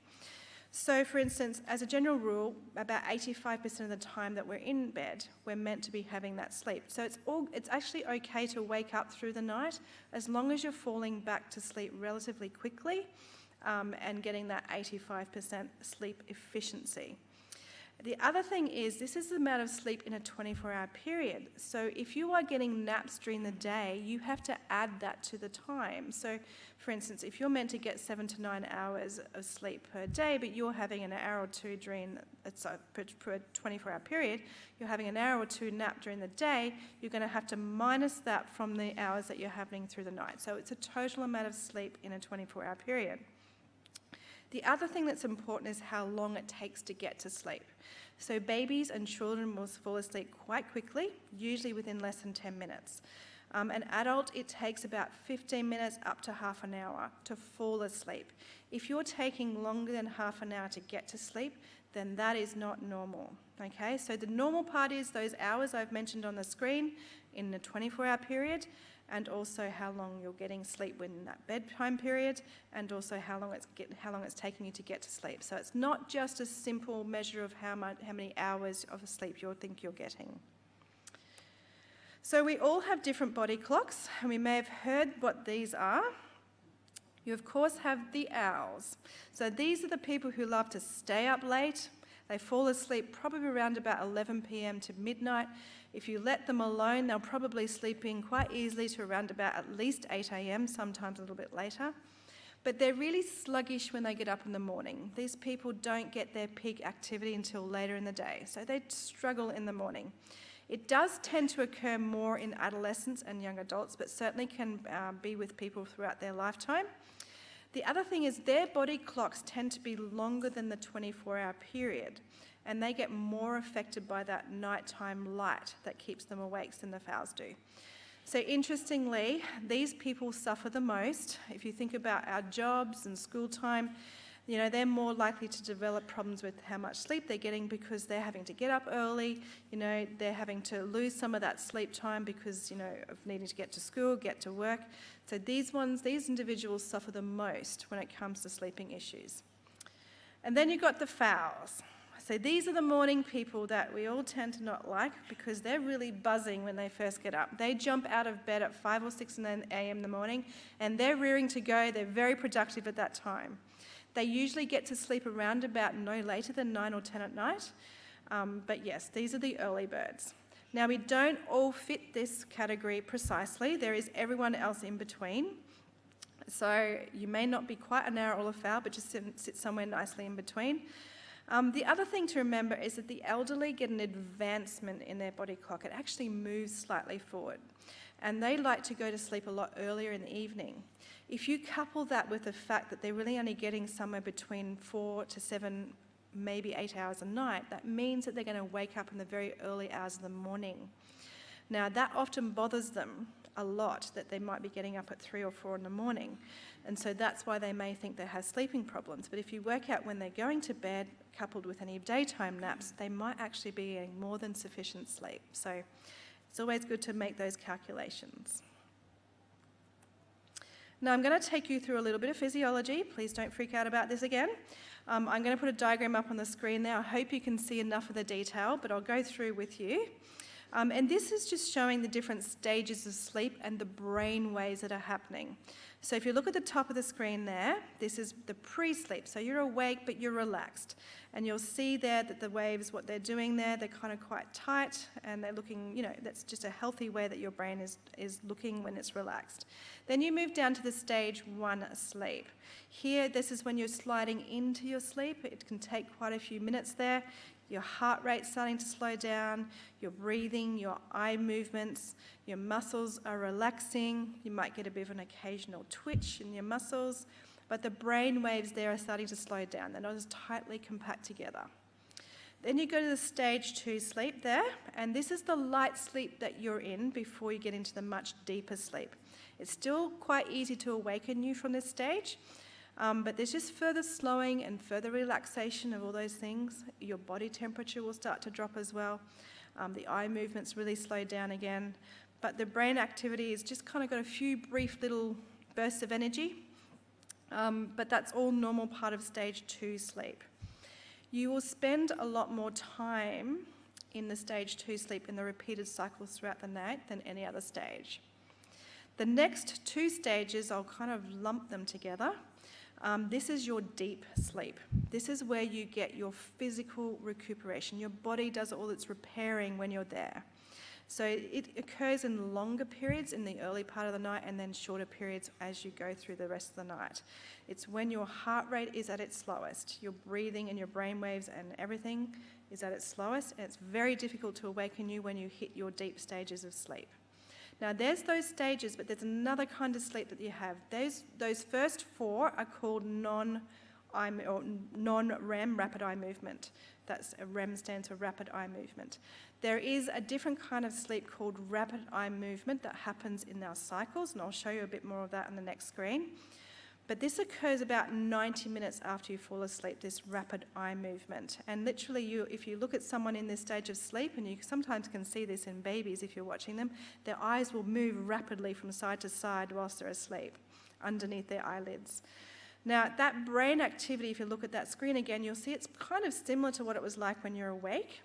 So, for instance, as a general rule, about 85% of the time that we're in bed, we're meant to be having that sleep. So it's actually okay to wake up through the night as long as you're falling back to sleep relatively quickly and getting that 85% sleep efficiency. The other thing is, this is the amount of sleep in a 24-hour period. So if you are getting naps during the day, you have to add that to the time. So, for instance, if you're meant to get 7 to 9 hours of sleep per day, but you're having an hour or two during per 24-hour period, you're having an hour or two nap during the day, you're going to have to minus that from the hours that you're having through the night. So it's a total amount of sleep in a 24-hour period. The other thing that's important is how long it takes to get to sleep. So babies and children will fall asleep quite quickly, usually within less than 10 minutes. An adult, it takes about 15 minutes up to half an hour to fall asleep. If you're taking longer than half an hour to get to sleep, then that is not normal. Okay, so the normal part is those hours I've mentioned on the screen in the 24-hour period, and also how long you're getting sleep within that bedtime period, and also how long it's taking you to get to sleep. So it's not just a simple measure of how many hours of sleep you think you're getting. So we all have different body clocks, and we may have heard what these are. You of course have the owls. So these are the people who love to stay up late. They fall asleep probably around about 11 p.m. to midnight. If you let them alone, they'll probably sleep in quite easily to around about at least 8 a.m., sometimes a little bit later. but they're really sluggish when they get up in the morning. These people don't get their peak activity until later in the day, so they struggle in the morning. It does tend to occur more in adolescents and young adults, but certainly can be with people throughout their lifetime. The other thing is their body clocks tend to be longer than the 24-hour period, and they get more affected by that nighttime light that keeps them awake than the fowls do. So interestingly, these people suffer the most. If you think about our jobs and school time, you know, they're more likely to develop problems with how much sleep they're getting because they're having to get up early, you know, they're having to lose some of that sleep time because, you know, of needing to get to school, get to work. So these individuals suffer the most when it comes to sleeping issues. And then you've got the fowls. So these are the morning people that we all tend to not like because they're really buzzing when they first get up. They jump out of bed at 5 or 6 a.m. in the morning and they're rearing to go. They're very productive at that time. They usually get to sleep around about no later than 9 or 10 at night. But yes, these are the early birds. Now, we don't all fit this category precisely. There is everyone else in between. So you may not be quite a narrow or a fowl, but just sit somewhere nicely in between. The other thing to remember is that the elderly get an advancement in their body clock. It actually moves slightly forward. And they like to go to sleep a lot earlier in the evening. If you couple that with the fact that they're really only getting somewhere between 4 to 7, maybe 8 hours a night, that means that they're going to wake up in the very early hours of the morning. Now, that often bothers them a lot, that they might be getting up at 3 or 4 in the morning. And so that's why they may think they have sleeping problems. But if you work out when they're going to bed, coupled with any daytime naps, they might actually be getting more than sufficient sleep. So it's always good to make those calculations. Now I'm going to take you through a little bit of physiology. Please don't freak out about this again. I'm going to put a diagram up on the screen there. I hope you can see enough of the detail, but I'll go through with you. And this is just showing the different stages of sleep and the brain waves that are happening. So if you look at the top of the screen there, this is the pre-sleep. So you're awake, but you're relaxed. And you'll see there that the waves, what they're doing there, they're kind of quite tight and they're looking, you know, that's just a healthy way that your brain is looking when it's relaxed. Then you move down to the stage 1 sleep. Here, this is when you're sliding into your sleep. It can take quite a few minutes there. Your heart rate's starting to slow down, your breathing, your eye movements, your muscles are relaxing. You might get a bit of an occasional twitch in your muscles, but the brain waves there are starting to slow down. They're not as tightly compact together. Then you go to the stage 2 sleep there, and this is the light sleep that you're in before you get into the much deeper sleep. It's still quite easy to awaken you from this stage, but there's just further slowing and further relaxation of all those things. Your body temperature will start to drop as well. The eye movements really slow down again. But the brain activity has just kind of got a few brief little bursts of energy. But that's all normal part of stage 2 sleep. You will spend a lot more time in the stage 2 sleep in the repeated cycles throughout the night than any other stage. The next 2 stages, I'll kind of lump them together. This is your deep sleep. This is where you get your physical recuperation. Your body does all its repairing when you're there. So it occurs in longer periods in the early part of the night and then shorter periods as you go through the rest of the night. It's when your heart rate is at its slowest. Your breathing and your brain waves and everything is at its slowest, and it's very difficult to awaken you when you hit your deep stages of sleep. Now, there's those stages, but there's another kind of sleep that you have. Those first 4 are called non-REM, rapid eye movement. That's REM stands for rapid eye movement. There is a different kind of sleep called rapid eye movement that happens in our cycles, and I'll show you a bit more of that on the next screen. But this occurs about 90 minutes after you fall asleep, this rapid eye movement. And literally, if you look at someone in this stage of sleep, and you sometimes can see this in babies if you're watching them, their eyes will move rapidly from side to side whilst they're asleep, underneath their eyelids. Now, that brain activity, if you look at that screen again, you'll see it's kind of similar to what it was like when you're awake.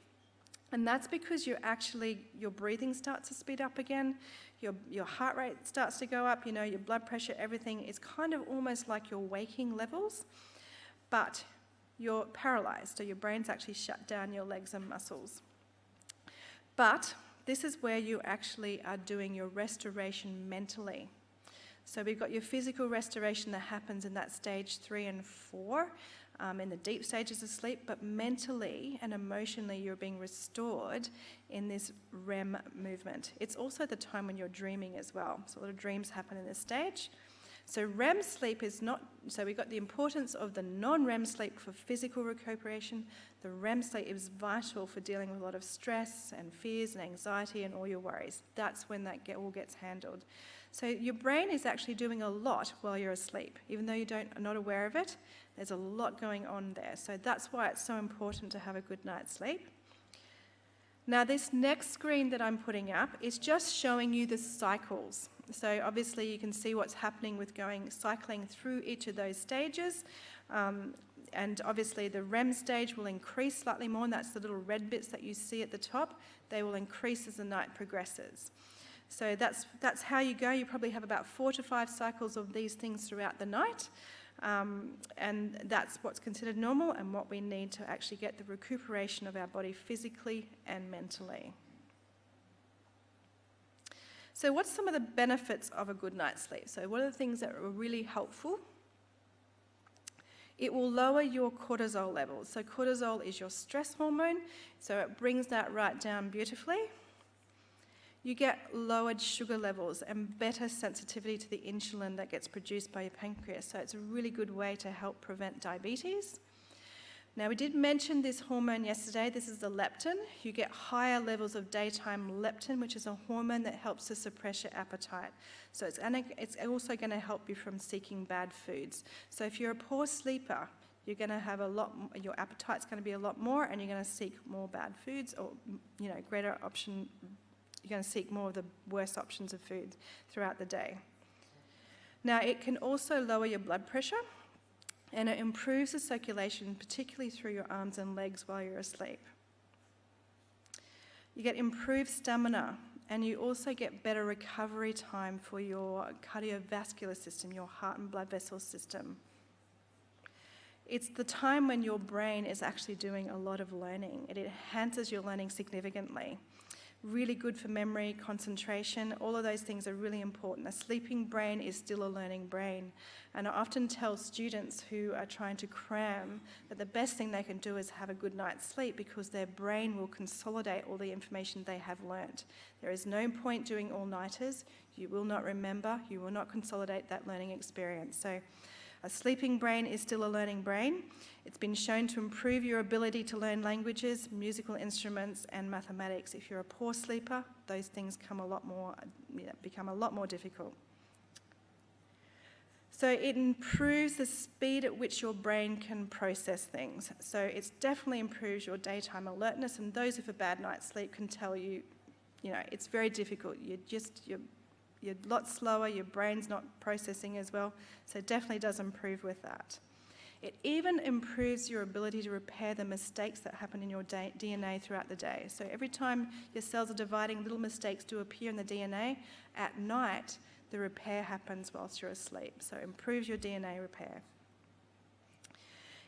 And that's because your breathing starts to speed up again, your heart rate starts to go up, your blood pressure, everything is kind of almost like your waking levels, but you're paralyzed, so your brain's actually shut down your legs and muscles. But this is where you actually are doing your restoration mentally. So we've got your physical restoration that happens in that stage 3 and 4, in the deep stages of sleep, but mentally and emotionally you're being restored in this REM movement. It's also the time when you're dreaming as well. So a lot of dreams happen in this stage. So REM sleep is not, so we've got the importance of the non-REM sleep for physical recuperation. The REM sleep is vital for dealing with a lot of stress and fears and anxiety and all your worries. That's when that all gets handled. So your brain is actually doing a lot while you're asleep. Even though are not aware of it, there's a lot going on there. So that's why it's so important to have a good night's sleep. Now this next screen that I'm putting up is just showing you the cycles. So obviously you can see what's happening with cycling through each of those stages. And obviously the REM stage will increase slightly more, and that's the little red bits that you see at the top. They will increase as the night progresses. So that's how you go. You probably have about 4 to 5 cycles of these things throughout the night. And that's what's considered normal and what we need to actually get the recuperation of our body physically and mentally. So what's some of the benefits of a good night's sleep? So what are the things that are really helpful? It will lower your cortisol levels. So cortisol is your stress hormone, so it brings that right down beautifully. You get lowered sugar levels and better sensitivity to the insulin that gets produced by your pancreas. So it's a really good way to help prevent diabetes. Now, we did mention this hormone yesterday. This is the leptin. You get higher levels of daytime leptin, which is a hormone that helps to suppress your appetite. So it's also going to help you from seeking bad foods. So if you're a poor sleeper, you're going to have your appetite's going to be a lot more, and you're going to seek more bad foods, or greater option. You're going to seek more of the worst options of food throughout the day. Now, it can also lower your blood pressure, and it improves the circulation, particularly through your arms and legs while you're asleep. You get improved stamina, and you also get better recovery time for your cardiovascular system, your heart and blood vessel system. It's the time when your brain is actually doing a lot of learning. It enhances your learning significantly. Really good for memory, concentration, all of those things are really important. A sleeping brain is still a learning brain. And I often tell students who are trying to cram that the best thing they can do is have a good night's sleep, because their brain will consolidate all the information they have learnt. There is no point doing all-nighters. You will not remember, you will not consolidate that learning experience. So a sleeping brain is still a learning brain. It's been shown to improve your ability to learn languages, musical instruments, and mathematics. If you're a poor sleeper, those things become a lot more difficult. So it improves the speed at which your brain can process things. So it definitely improves your daytime alertness, and those with a bad night's sleep can tell you, it's very difficult. You're a lot slower, your brain's not processing as well, so it definitely does improve with that. It even improves your ability to repair the mistakes that happen in your DNA throughout the day. So every time your cells are dividing, little mistakes do appear in the DNA. At night, the repair happens whilst you're asleep, so it improves your DNA repair.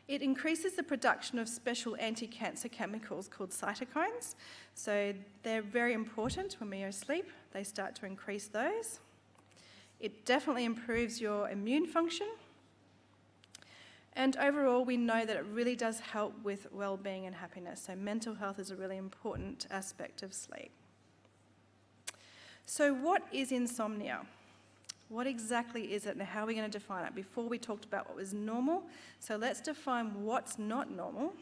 It increases the production of special anti-cancer chemicals called cytokines. So they're very important when we are asleep. They start to increase those. It definitely improves your immune function. And overall, we know that it really does help with well-being and happiness. So mental health is a really important aspect of sleep. So what is insomnia? What exactly is it, and how are we going to define it? Before we talked about what was normal, so let's define what's not normal.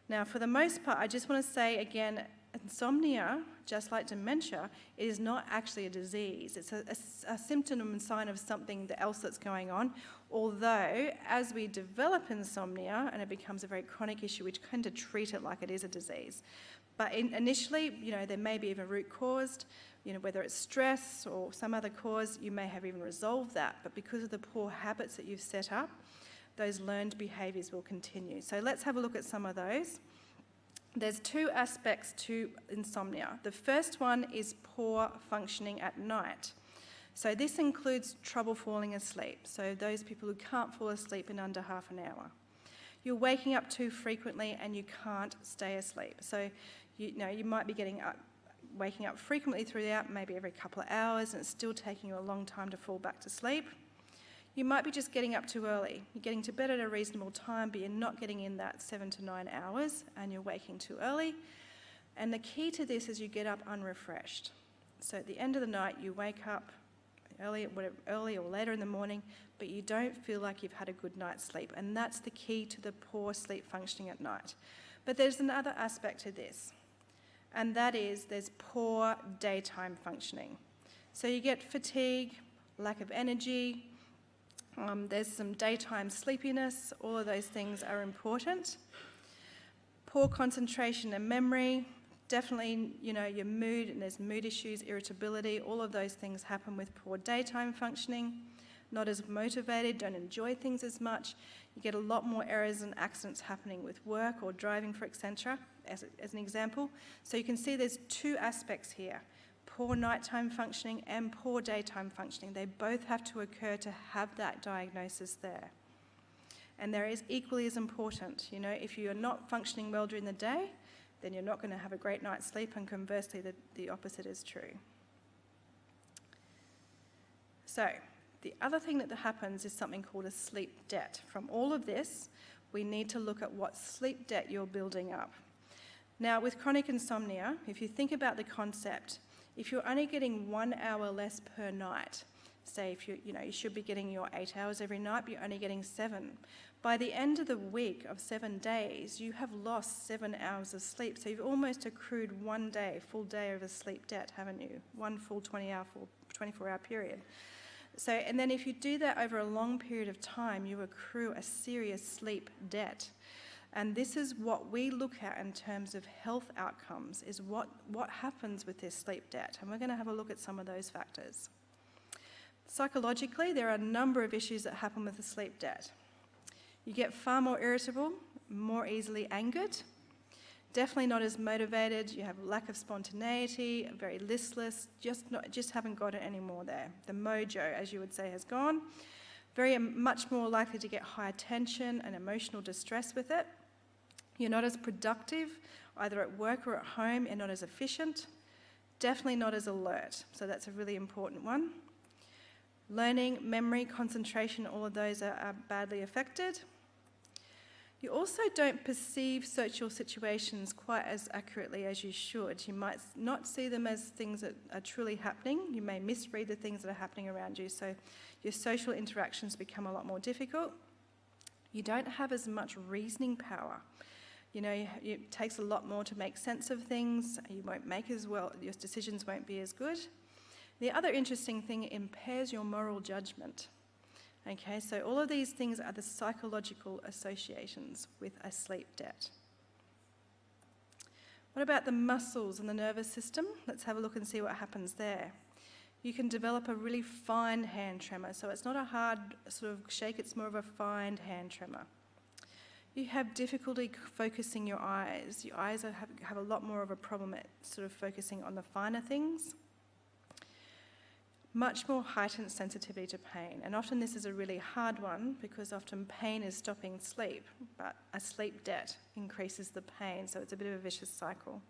Now, for the most part, I just want to say again, insomnia, just like dementia, is not actually a disease. It's a symptom and sign of something else that's going on. Although, as we develop insomnia and it becomes a very chronic issue, we tend to treat it like it is a disease. But initially, there may be even root caused, whether it's stress or some other cause, you may have even resolved that. But because of the poor habits that you've set up, those learned behaviours will continue. So let's have a look at some of those. There's 2 aspects to insomnia. The first one is poor functioning at night. So this includes trouble falling asleep. So those people who can't fall asleep in under half an hour. You're waking up too frequently and you can't stay asleep. So you might be getting up waking up frequently throughout, maybe every couple of hours, and it's still taking you a long time to fall back to sleep. You might be just getting up too early. You're getting to bed at a reasonable time, but you're not getting in that 7 to 9 hours, and you're waking too early. And the key to this is you get up unrefreshed. So at the end of the night, you wake up early or later in the morning, but you don't feel like you've had a good night's sleep. And that's the key to the poor sleep functioning at night. But there's another aspect to this, and that is there's poor daytime functioning. So you get fatigue, lack of energy, there's some daytime sleepiness. All of those things are important. Poor concentration and memory. Definitely, your mood, and there's mood issues, irritability, all of those things happen with poor daytime functioning. Not as motivated, don't enjoy things as much. You get a lot more errors and accidents happening with work or driving, for etc., as an example. So you can see there's two aspects here, poor nighttime functioning and poor daytime functioning. They both have to occur to have that diagnosis there. And they're equally as important. If you're not functioning well during the day, then you're not going to have a great night's sleep, and conversely, the opposite is true. So, the other thing that happens is something called a sleep debt. From all of this, we need to look at what sleep debt you're building up. Now, with chronic insomnia, if you think about the concept, if you're only getting 1 hour less per night, say if you should be getting your 8 hours every night, but you're only getting 7. By the end of the week of 7 days, you have lost 7 hours of sleep. So you've almost accrued 1 day, full day of a sleep debt, haven't you? One full 24-hour period. So, and then if you do that over a long period of time, you accrue a serious sleep debt. And this is what we look at in terms of health outcomes, is what happens with this sleep debt. And we're going to have a look at some of those factors. Psychologically, there are a number of issues that happen with the sleep debt. You get far more irritable, more easily angered, definitely not as motivated, you have lack of spontaneity, very listless, just haven't got it anymore there. The mojo, as you would say, has gone. Very much more likely to get high tension and emotional distress with it. You're not as productive, either at work or at home, and not as efficient. Definitely not as alert, so that's a really important one. Learning, memory, concentration, all of those are badly affected. You also don't perceive social situations quite as accurately as you should. You might not see them as things that are truly happening. You may misread the things that are happening around you, so your social interactions become a lot more difficult. You don't have as much reasoning power. It takes a lot more to make sense of things. You won't make as well, your decisions won't be as good. The other interesting thing, it impairs your moral judgment. Okay, so all of these things are the psychological associations with a sleep debt. What about the muscles and the nervous system? Let's have a look and see what happens there. You can develop a really fine hand tremor, so it's not a hard sort of shake, it's more of a fine hand tremor. You have difficulty focusing your eyes. Your eyes have a lot more of a problem at sort of focusing on the finer things. Much more heightened sensitivity to pain. And often this is a really hard one because often pain is stopping sleep, but a sleep debt increases the pain, so it's a bit of a vicious cycle.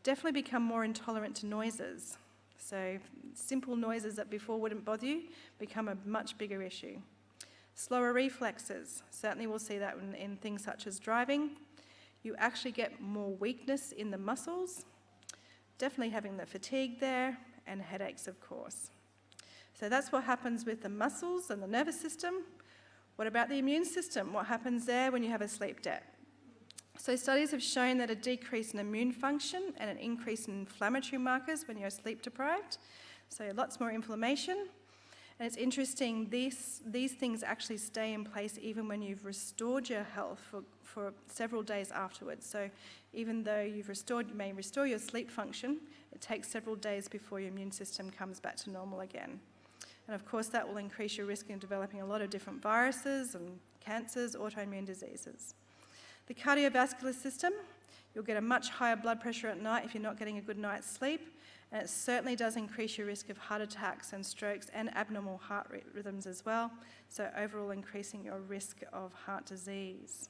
Definitely become more intolerant to noises. So simple noises that before wouldn't bother you become a much bigger issue. Slower reflexes. Certainly we'll see that in things such as driving. You actually get more weakness in the muscles. Definitely having the fatigue there, and headaches, of course. So that's what happens with the muscles and the nervous system. What about the immune system? What happens there when you have a sleep debt? So studies have shown that a decrease in immune function and an increase in inflammatory markers when you're sleep deprived. So lots more inflammation. And it's interesting, these things actually stay in place even when you've restored your health for several days afterwards. So even though you may restore your sleep function, it takes several days before your immune system comes back to normal again. And of course that will increase your risk in developing a lot of different viruses and cancers, autoimmune diseases. The cardiovascular system, you'll get a much higher blood pressure at night if you're not getting a good night's sleep. And it certainly does increase your risk of heart attacks and strokes and abnormal heart rhythms as well, so overall increasing your risk of heart disease.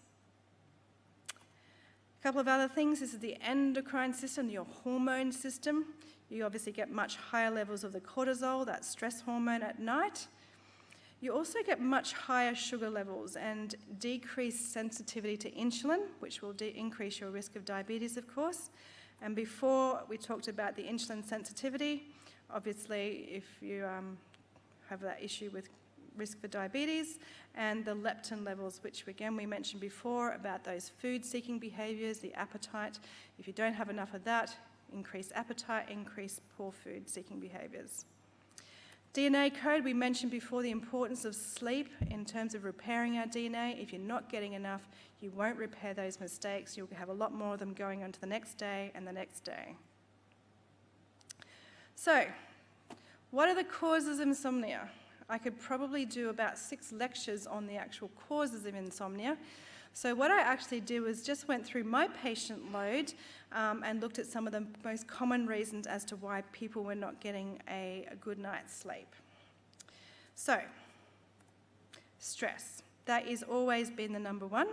A couple of other things. This is the endocrine system, your hormone system. You obviously get much higher levels of the cortisol, that stress hormone, at night. You also get much higher sugar levels and decreased sensitivity to insulin, which will increase your risk of diabetes, of course. And before we talked about the insulin sensitivity, obviously if you have that issue with risk for diabetes, and the leptin levels, which again we mentioned before about those food-seeking behaviours, the appetite. If you don't have enough of that, increased appetite, increased poor food-seeking behaviours. DNA code, we mentioned before the importance of sleep in terms of repairing our DNA. If you're not getting enough, you won't repair those mistakes. You'll have a lot more of them going on to the next day and the next day. So, what are the causes of insomnia? I could probably do about 6 lectures on the actual causes of insomnia. So what I actually did was just went through my patient load and looked at some of the most common reasons as to why people were not getting a good night's sleep. So, stress. That has always been the number one.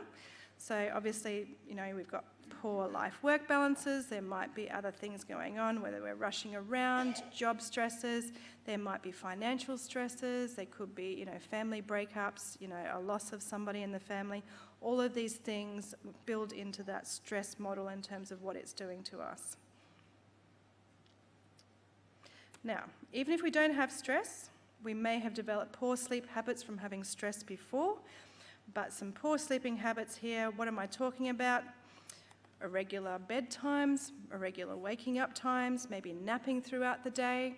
So obviously, you know, we've got poor life-work balances. There might be other things going on, whether we're rushing around, job stresses. There might be financial stresses. There could be, you know, family breakups, you know, a loss of somebody in the family. All of these things build into that stress model in terms of what it's doing to us. Now, even if we don't have stress, we may have developed poor sleep habits from having stress before, but some poor sleeping habits here. What am I talking about? Irregular bedtimes, irregular waking up times, maybe napping throughout the day,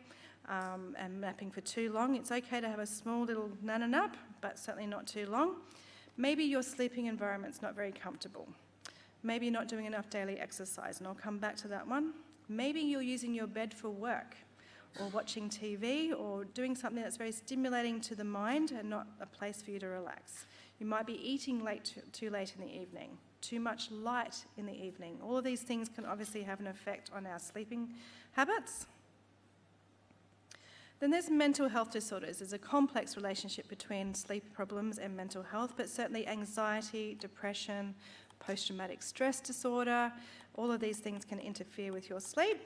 and napping for too long. It's okay to have a small little nana nap, but certainly not too long. Maybe your sleeping environment's not very comfortable. Maybe you're not doing enough daily exercise, and I'll come back to that one. Maybe you're using your bed for work, or watching TV, or doing something that's very stimulating to the mind and not a place for you to relax. You might be eating too late in the evening, too much light in the evening. All of these things can obviously have an effect on our sleeping habits. Then there's mental health disorders. There's a complex relationship between sleep problems and mental health, but certainly anxiety, depression, post-traumatic stress disorder, all of these things can interfere with your sleep.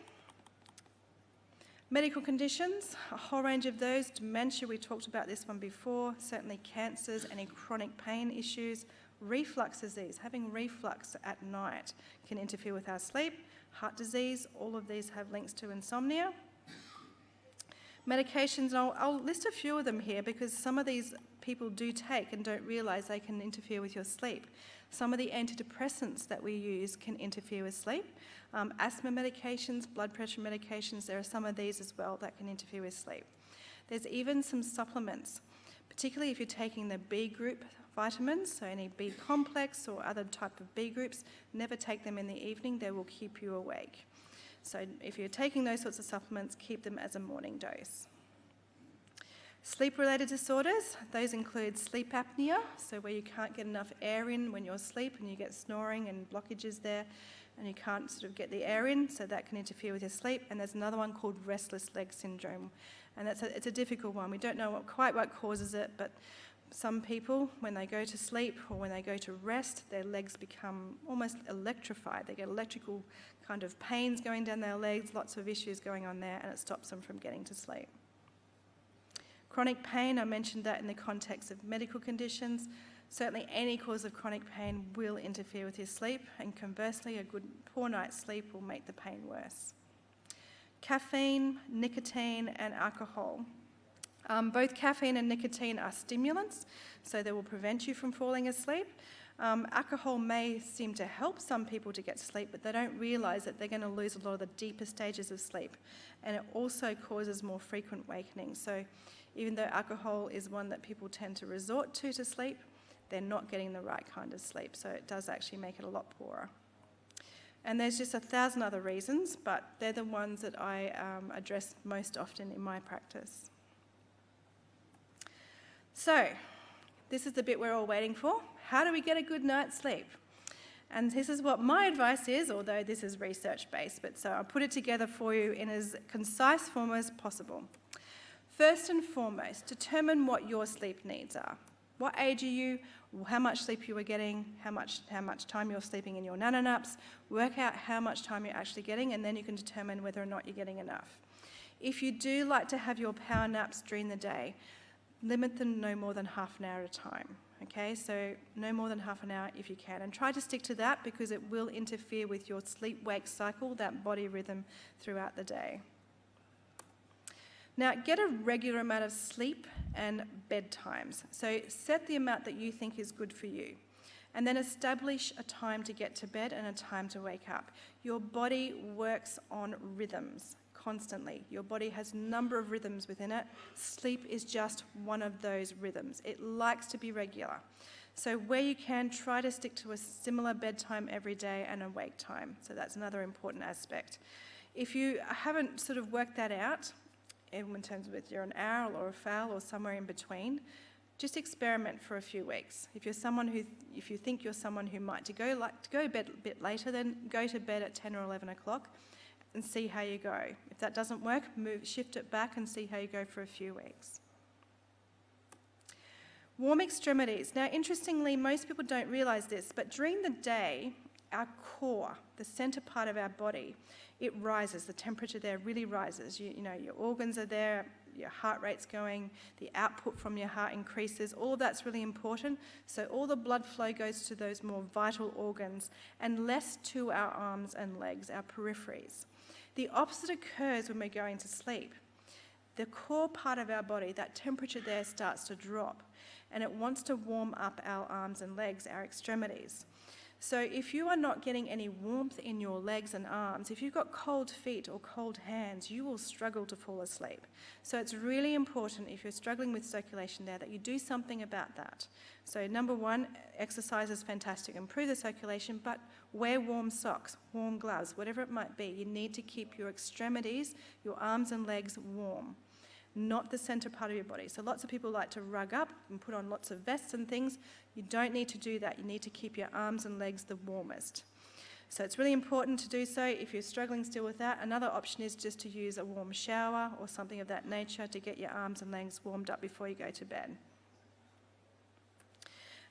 Medical conditions, a whole range of those. Dementia, we talked about this one before. Certainly cancers, any chronic pain issues. Reflux disease, having reflux at night can interfere with our sleep. Heart disease, all of these have links to insomnia. Medications, and I'll list a few of them here because some of these people do take and don't realise they can interfere with your sleep. Some of the antidepressants that we use can interfere with sleep. Asthma medications, blood pressure medications, there are some of these as well that can interfere with sleep. There's even some supplements, particularly if you're taking the B group vitamins, so any B complex or other type of B groups, never take them in the evening, they will keep you awake. So if you're taking those sorts of supplements, keep them as a morning dose. Sleep-related disorders, those include sleep apnea, so where you can't get enough air in when you're asleep and you get snoring and blockages there and you can't sort of get the air in, so that can interfere with your sleep. And there's another one called restless leg syndrome, and it's a difficult one. We don't know quite what causes it, but some people, when they go to sleep or when they go to rest, their legs become almost electrified. They get electrical kind of pains going down their legs, lots of issues going on there, and it stops them from getting to sleep. Chronic pain, I mentioned that in the context of medical conditions. Certainly any cause of chronic pain will interfere with your sleep, and conversely, a poor night's sleep will make the pain worse. Caffeine, nicotine, and alcohol. Both caffeine and nicotine are stimulants, so they will prevent you from falling asleep. Alcohol may seem to help some people to get to sleep, but they don't realise that they're going to lose a lot of the deeper stages of sleep. And it also causes more frequent wakening. So even though alcohol is one that people tend to resort to sleep, they're not getting the right kind of sleep. So it does actually make it a lot poorer. And there's just 1,000 other reasons, but they're the ones that I address most often in my practice. So, this is the bit we're all waiting for. How do we get a good night's sleep? And this is what my advice is, although this is research-based, but so I'll put it together for you in as concise form as possible. First and foremost, determine what your sleep needs are. What age are you? How much sleep you were getting? How much time you're sleeping in your nano naps? Work out how much time you're actually getting, and then you can determine whether or not you're getting enough. If you do like to have your power naps during the day, limit them no more than half an hour at a time. Okay, so no more than half an hour if you can, and try to stick to that because it will interfere with your sleep-wake cycle, that body rhythm throughout the day. Now, get a regular amount of sleep and bedtimes. So set the amount that you think is good for you, and then establish a time to get to bed and a time to wake up. Your body works on rhythms constantly. Your body has a number of rhythms within it. Sleep is just one of those rhythms. It likes to be regular. So where you can, try to stick to a similar bedtime every day and a wake time. So that's another important aspect. If you haven't sort of worked that out, in terms of if you're an owl or a fowl or somewhere in between, just experiment for a few weeks. If you think you're someone who might like to go to bed a bit later, then go to bed at 10 or 11 o'clock and see how you go. If that doesn't work, shift it back and see how you go for a few weeks. Warm extremities. Now, interestingly, most people don't realise this, but during the day, our core, the centre part of our body, it rises. The temperature there really rises. You know, your organs are there, your heart rate's going, the output from your heart increases. All of that's really important. So all the blood flow goes to those more vital organs and less to our arms and legs, our peripheries. The opposite occurs when we're going to sleep. The core part of our body, that temperature there starts to drop, and it wants to warm up our arms and legs, our extremities. So if you are not getting any warmth in your legs and arms, if you've got cold feet or cold hands, you will struggle to fall asleep. So it's really important, if you're struggling with circulation there, that you do something about that. So number one, exercise is fantastic, improve the circulation, but wear warm socks, warm gloves, whatever it might be. You need to keep your extremities, your arms and legs warm, not the centre part of your body. So lots of people like to rug up and put on lots of vests and things. You don't need to do that. You need to keep your arms and legs the warmest. So it's really important to do so. If you're struggling still with that, another option is just to use a warm shower or something of that nature to get your arms and legs warmed up before you go to bed.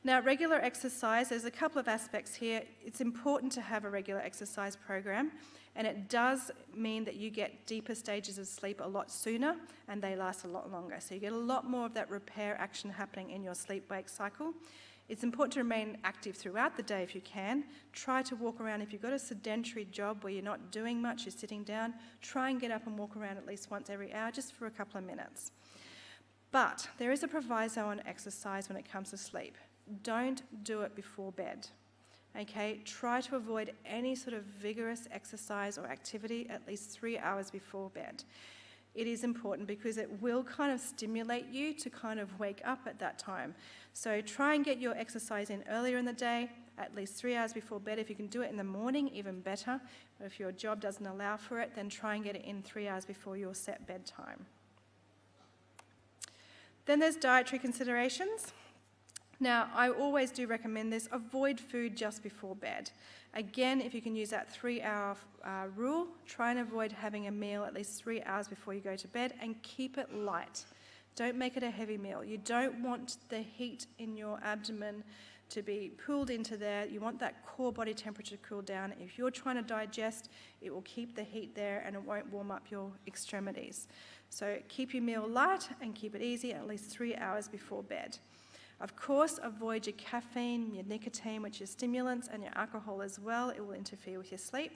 Now, regular exercise, there's a couple of aspects here. It's important to have a regular exercise program, and it does mean that you get deeper stages of sleep a lot sooner and they last a lot longer. So you get a lot more of that repair action happening in your sleep-wake cycle. It's important to remain active throughout the day if you can. Try to walk around. If you've got a sedentary job where you're not doing much, you're sitting down, try and get up and walk around at least once every hour, just for a couple of minutes. But there is a proviso on exercise when it comes to sleep. Don't do it before bed. Okay, try to avoid any sort of vigorous exercise or activity at least 3 hours before bed. It is important because it will kind of stimulate you to kind of wake up at that time. So try and get your exercise in earlier in the day, at least 3 hours before bed. If you can do it in the morning, even better. But if your job doesn't allow for it, then try and get it in 3 hours before your set bedtime. Then there's dietary considerations. Now, I always do recommend this. Avoid food just before bed. Again, if you can use that 3-hour rule, try and avoid having a meal at least 3 hours before you go to bed and keep it light. Don't make it a heavy meal. You don't want the heat in your abdomen to be pulled into there. You want that core body temperature to cool down. If you're trying to digest, it will keep the heat there and it won't warm up your extremities. So keep your meal light and keep it easy at least 3 hours before bed. Of course, avoid your caffeine, your nicotine, which is stimulants, and your alcohol as well. It will interfere with your sleep.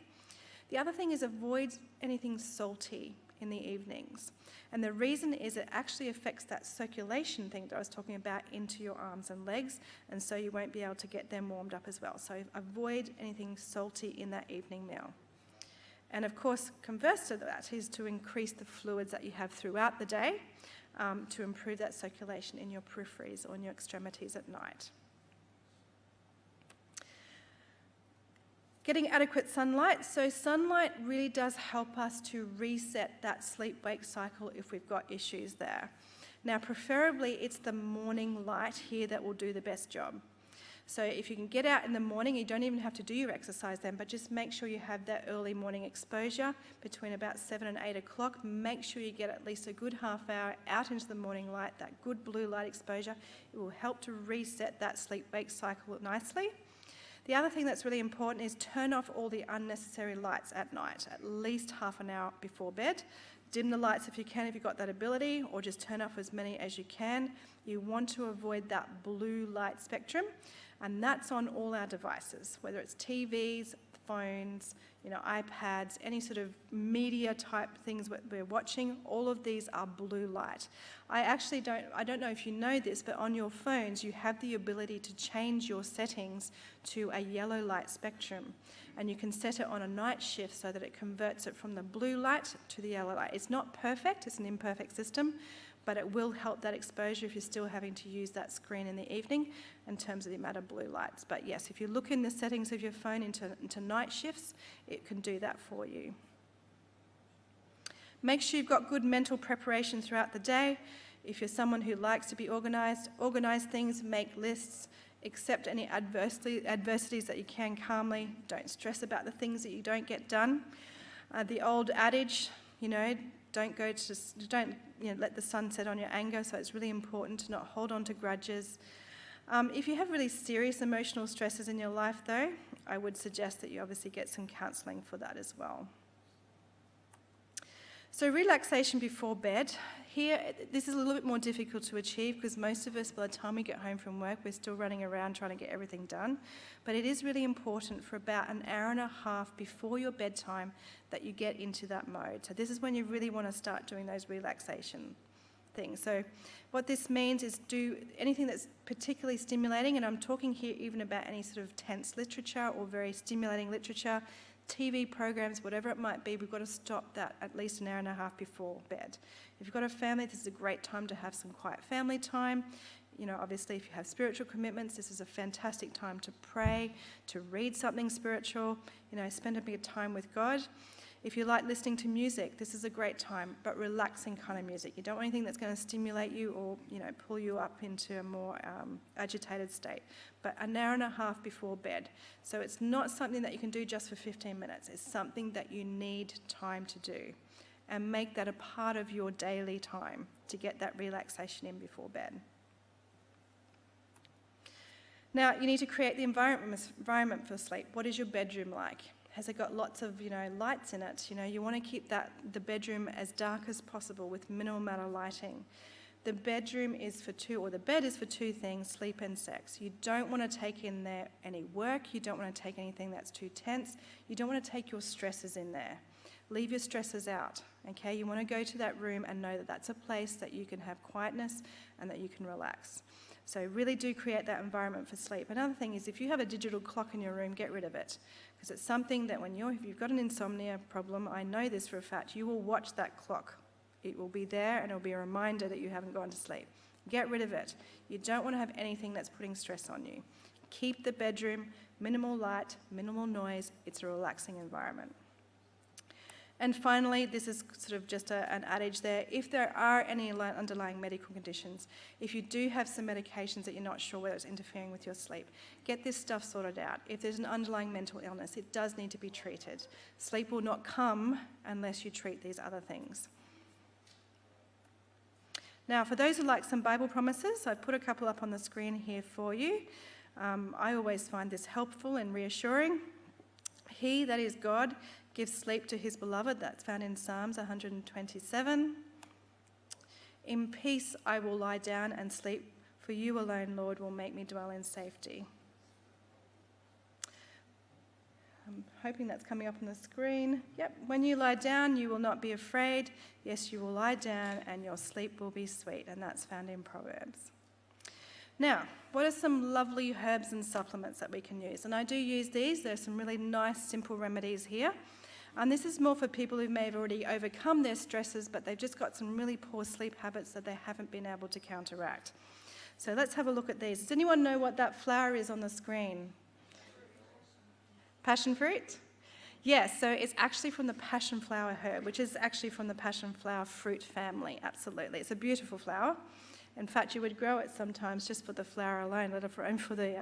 The other thing is avoid anything salty in the evenings. And the reason is it actually affects that circulation thing that I was talking about into your arms and legs, and so you won't be able to get them warmed up as well. So avoid anything salty in that evening meal. And of course, converse to that is to increase the fluids that you have throughout the day, to improve that circulation in your peripheries or in your extremities at night. Getting adequate sunlight. So sunlight really does help us to reset that sleep-wake cycle if we've got issues there. Now, preferably, it's the morning light here that will do the best job. So if you can get out in the morning, you don't even have to do your exercise then, but just make sure you have that early morning exposure between about 7 and 8 o'clock. Make sure you get at least a good half hour out into the morning light, that good blue light exposure. It will help to reset that sleep-wake cycle nicely. The other thing that's really important is turn off all the unnecessary lights at night, at least half an hour before bed. Dim the lights if you can, if you've got that ability, or just turn off as many as you can. You want to avoid that blue light spectrum, and that's on all our devices, whether it's TVs, phones, iPads, any sort of media type things we're watching. All of these are blue light. I don't know if you know this, but on your phones you have the ability to change your settings to a yellow light spectrum, and you can set it on a night shift so that it converts it from the blue light to the yellow light. It's not perfect, it's an imperfect system, but it will help that exposure if you're still having to use that screen in the evening in terms of the amount of blue lights. But yes, if you look in the settings of your phone into night shifts, it can do that for you. Make sure you've got good mental preparation throughout the day. If you're someone who likes to be organised, organise things, make lists, accept any adversities that you can calmly. Don't stress about the things that you don't get done. The old adage, don't let the sun set on your anger, so it's really important to not hold on to grudges. If you have really serious emotional stresses in your life, though, I would suggest that you obviously get some counselling for that as well. So relaxation before bed. Here, this is a little bit more difficult to achieve because most of us, by the time we get home from work, we're still running around trying to get everything done. But it is really important for about an hour and a half before your bedtime that you get into that mode. So this is when you really want to start doing those relaxation things. So what this means is do anything that's particularly stimulating, and I'm talking here even about any sort of tense literature or very stimulating literature, TV programs, whatever it might be. We've got to stop that at least an hour and a half before bed. If you've got a family, this is a great time to have some quiet family time. Obviously, if you have spiritual commitments, this is a fantastic time to pray, to read something spiritual, spend a bit of time with God. If you like listening to music, this is a great time, but relaxing kind of music. You don't want anything that's going to stimulate you or, pull you up into a more agitated state. But an hour and a half before bed. So it's not something that you can do just for 15 minutes. It's something that you need time to do. And make that a part of your daily time to get that relaxation in before bed. Now, you need to create the environment for sleep. What is your bedroom like? Has it got lots of, lights in it? You want to keep the bedroom as dark as possible with minimal amount of lighting. The bedroom is for two, or the bed is for two things, sleep and sex. You don't want to take in there any work. You don't want to take anything that's too tense. You don't want to take your stresses in there. Leave your stresses out, okay? You want to go to that room and know that that's a place that you can have quietness and that you can relax. So really do create that environment for sleep. Another thing is if you have a digital clock in your room, get rid of it. Because it's something that if you've got an insomnia problem, I know this for a fact, you will watch that clock. It will be there and it will be a reminder that you haven't gone to sleep. Get rid of it. You don't want to have anything that's putting stress on you. Keep the bedroom minimal light, minimal noise. It's a relaxing environment. And finally, this is sort of just an adage there. If there are any underlying medical conditions, if you do have some medications that you're not sure whether it's interfering with your sleep, get this stuff sorted out. If there's an underlying mental illness, it does need to be treated. Sleep will not come unless you treat these other things. Now, for those who like some Bible promises, I've put a couple up on the screen here for you. I always find this helpful and reassuring. He, that is God, gives sleep to his beloved. That's found in Psalms 127. In peace I will lie down and sleep, for you alone, Lord, will make me dwell in safety. I'm hoping that's coming up on the screen. Yep. When you lie down, you will not be afraid. Yes, you will lie down and your sleep will be sweet. And that's found in Proverbs. Now, what are some lovely herbs and supplements that we can use? And I do use these. There's some really nice, simple remedies here. And this is more for people who may have already overcome their stresses, but they've just got some really poor sleep habits that they haven't been able to counteract. So let's have a look at these. Does anyone know what that flower is on the screen? Passion fruit? Yes, so it's actually from the passion flower herb, which is actually from the passion flower fruit family, absolutely. It's a beautiful flower. In fact, you would grow it sometimes just for the flower alone, let alone for the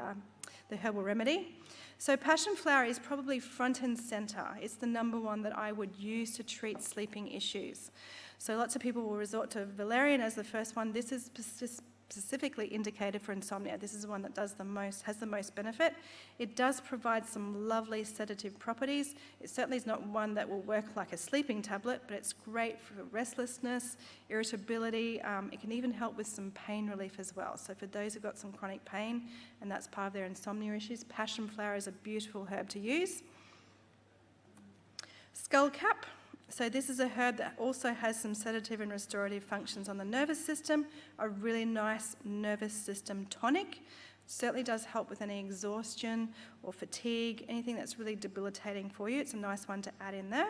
herbal remedy. So passion flower is probably front and centre. It's the number one that I would use to treat sleeping issues. So lots of people will resort to valerian as the first one. This is specifically indicated for insomnia. This is the one that has the most benefit. It does provide some lovely sedative properties. It certainly is not one that will work like a sleeping tablet, but it's great for restlessness, irritability. It can even help with some pain relief as well. So for those who've got some chronic pain and that's part of their insomnia issues, passion flower is a beautiful herb to use. Skullcap. So this is a herb that also has some sedative and restorative functions on the nervous system, a really nice nervous system tonic. Certainly does help with any exhaustion or fatigue, anything that's really debilitating for you. It's a nice one to add in there.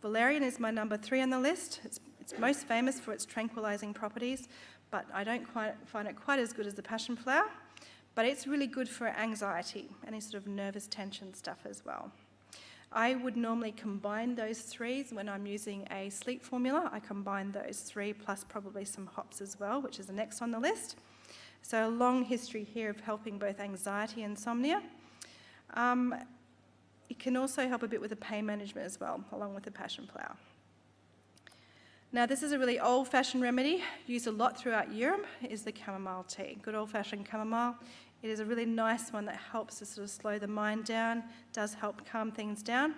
Valerian is my number 3 on the list. It's most famous for its tranquilizing properties, but I don't find it quite as good as the passion flower. But it's really good for anxiety, any sort of nervous tension stuff as well. I would normally combine those 3s when I'm using a sleep formula. I combine those 3 plus probably some hops as well, which is the next on the list. So a long history here of helping both anxiety and insomnia. It can also help a bit with the pain management as well, along with the passion flower. Now this is a really old-fashioned remedy, used a lot throughout Europe, is the chamomile tea. Good old-fashioned chamomile. It is a really nice one that helps to sort of slow the mind down, does help calm things down.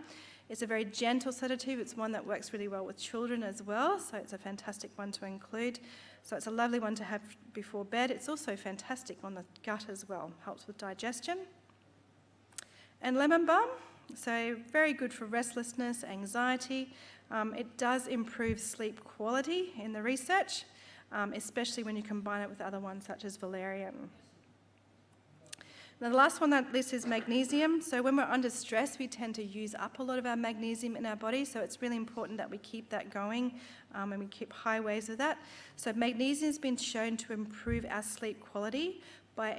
It's a very gentle sedative. It's one that works really well with children as well, so it's a fantastic one to include. So it's a lovely one to have before bed. It's also fantastic on the gut as well, helps with digestion. And lemon balm, so very good for restlessness, anxiety. It does improve sleep quality in the research, especially when you combine it with other ones such as valerian. Now the last one on that list is magnesium. So when we're under stress, we tend to use up a lot of our magnesium in our body, so it's really important that we keep that going and we keep high waves of that. So magnesium has been shown to improve our sleep quality by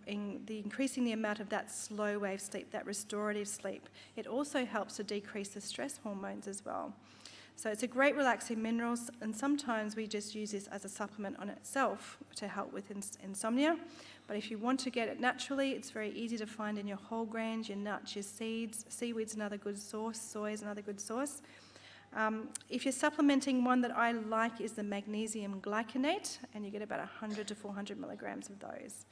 increasing the amount of that slow wave sleep, that restorative sleep. It also helps to decrease the stress hormones as well. So it's a great relaxing mineral, and sometimes we just use this as a supplement on itself to help with insomnia. But if you want to get it naturally, it's very easy to find in your whole grains, your nuts, your seeds. Seaweed's another good source, soy is another good source. If you're supplementing, one that I like is the magnesium glycinate, and you get about 100 to 400 milligrams of those.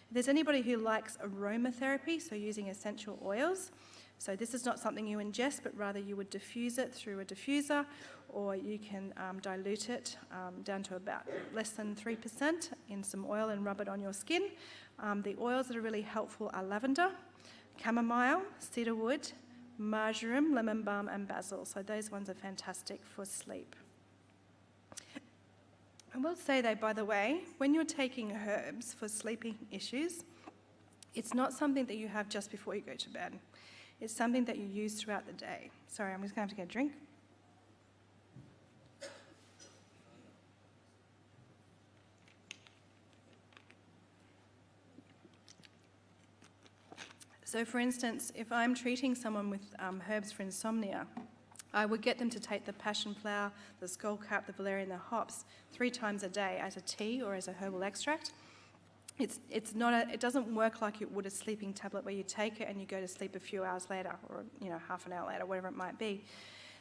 If there's anybody who likes aromatherapy, so using essential oils, so this is not something you ingest, but rather you would diffuse it through a diffuser, or you can dilute it down to about less than 3% in some oil and rub it on your skin. The oils that are really helpful are lavender, chamomile, cedarwood, marjoram, lemon balm and basil. So those ones are fantastic for sleep. I will say though, by the way, when you're taking herbs for sleeping issues, it's not something that you have just before you go to bed. It's something that you use throughout the day. Sorry, I'm just going to have to get a drink. So for instance, if I'm treating someone with herbs for insomnia, I would get them to take the passion flower, the skullcap, the valerian, the hops 3 times a day as a tea or as a herbal extract. It doesn't work like it would a sleeping tablet where you take it and you go to sleep a few hours later, or half an hour later, whatever it might be.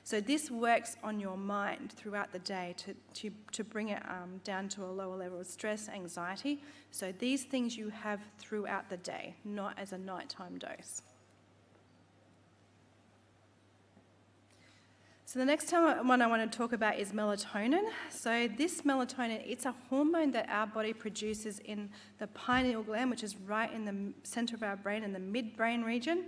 So this works on your mind throughout the day to bring it down to a lower level of stress, anxiety. So these things you have throughout the day, not as a nighttime dose. So the next one I want to talk about is melatonin. So this melatonin, it's a hormone that our body produces in the pineal gland, which is right in the centre of our brain, in the midbrain region.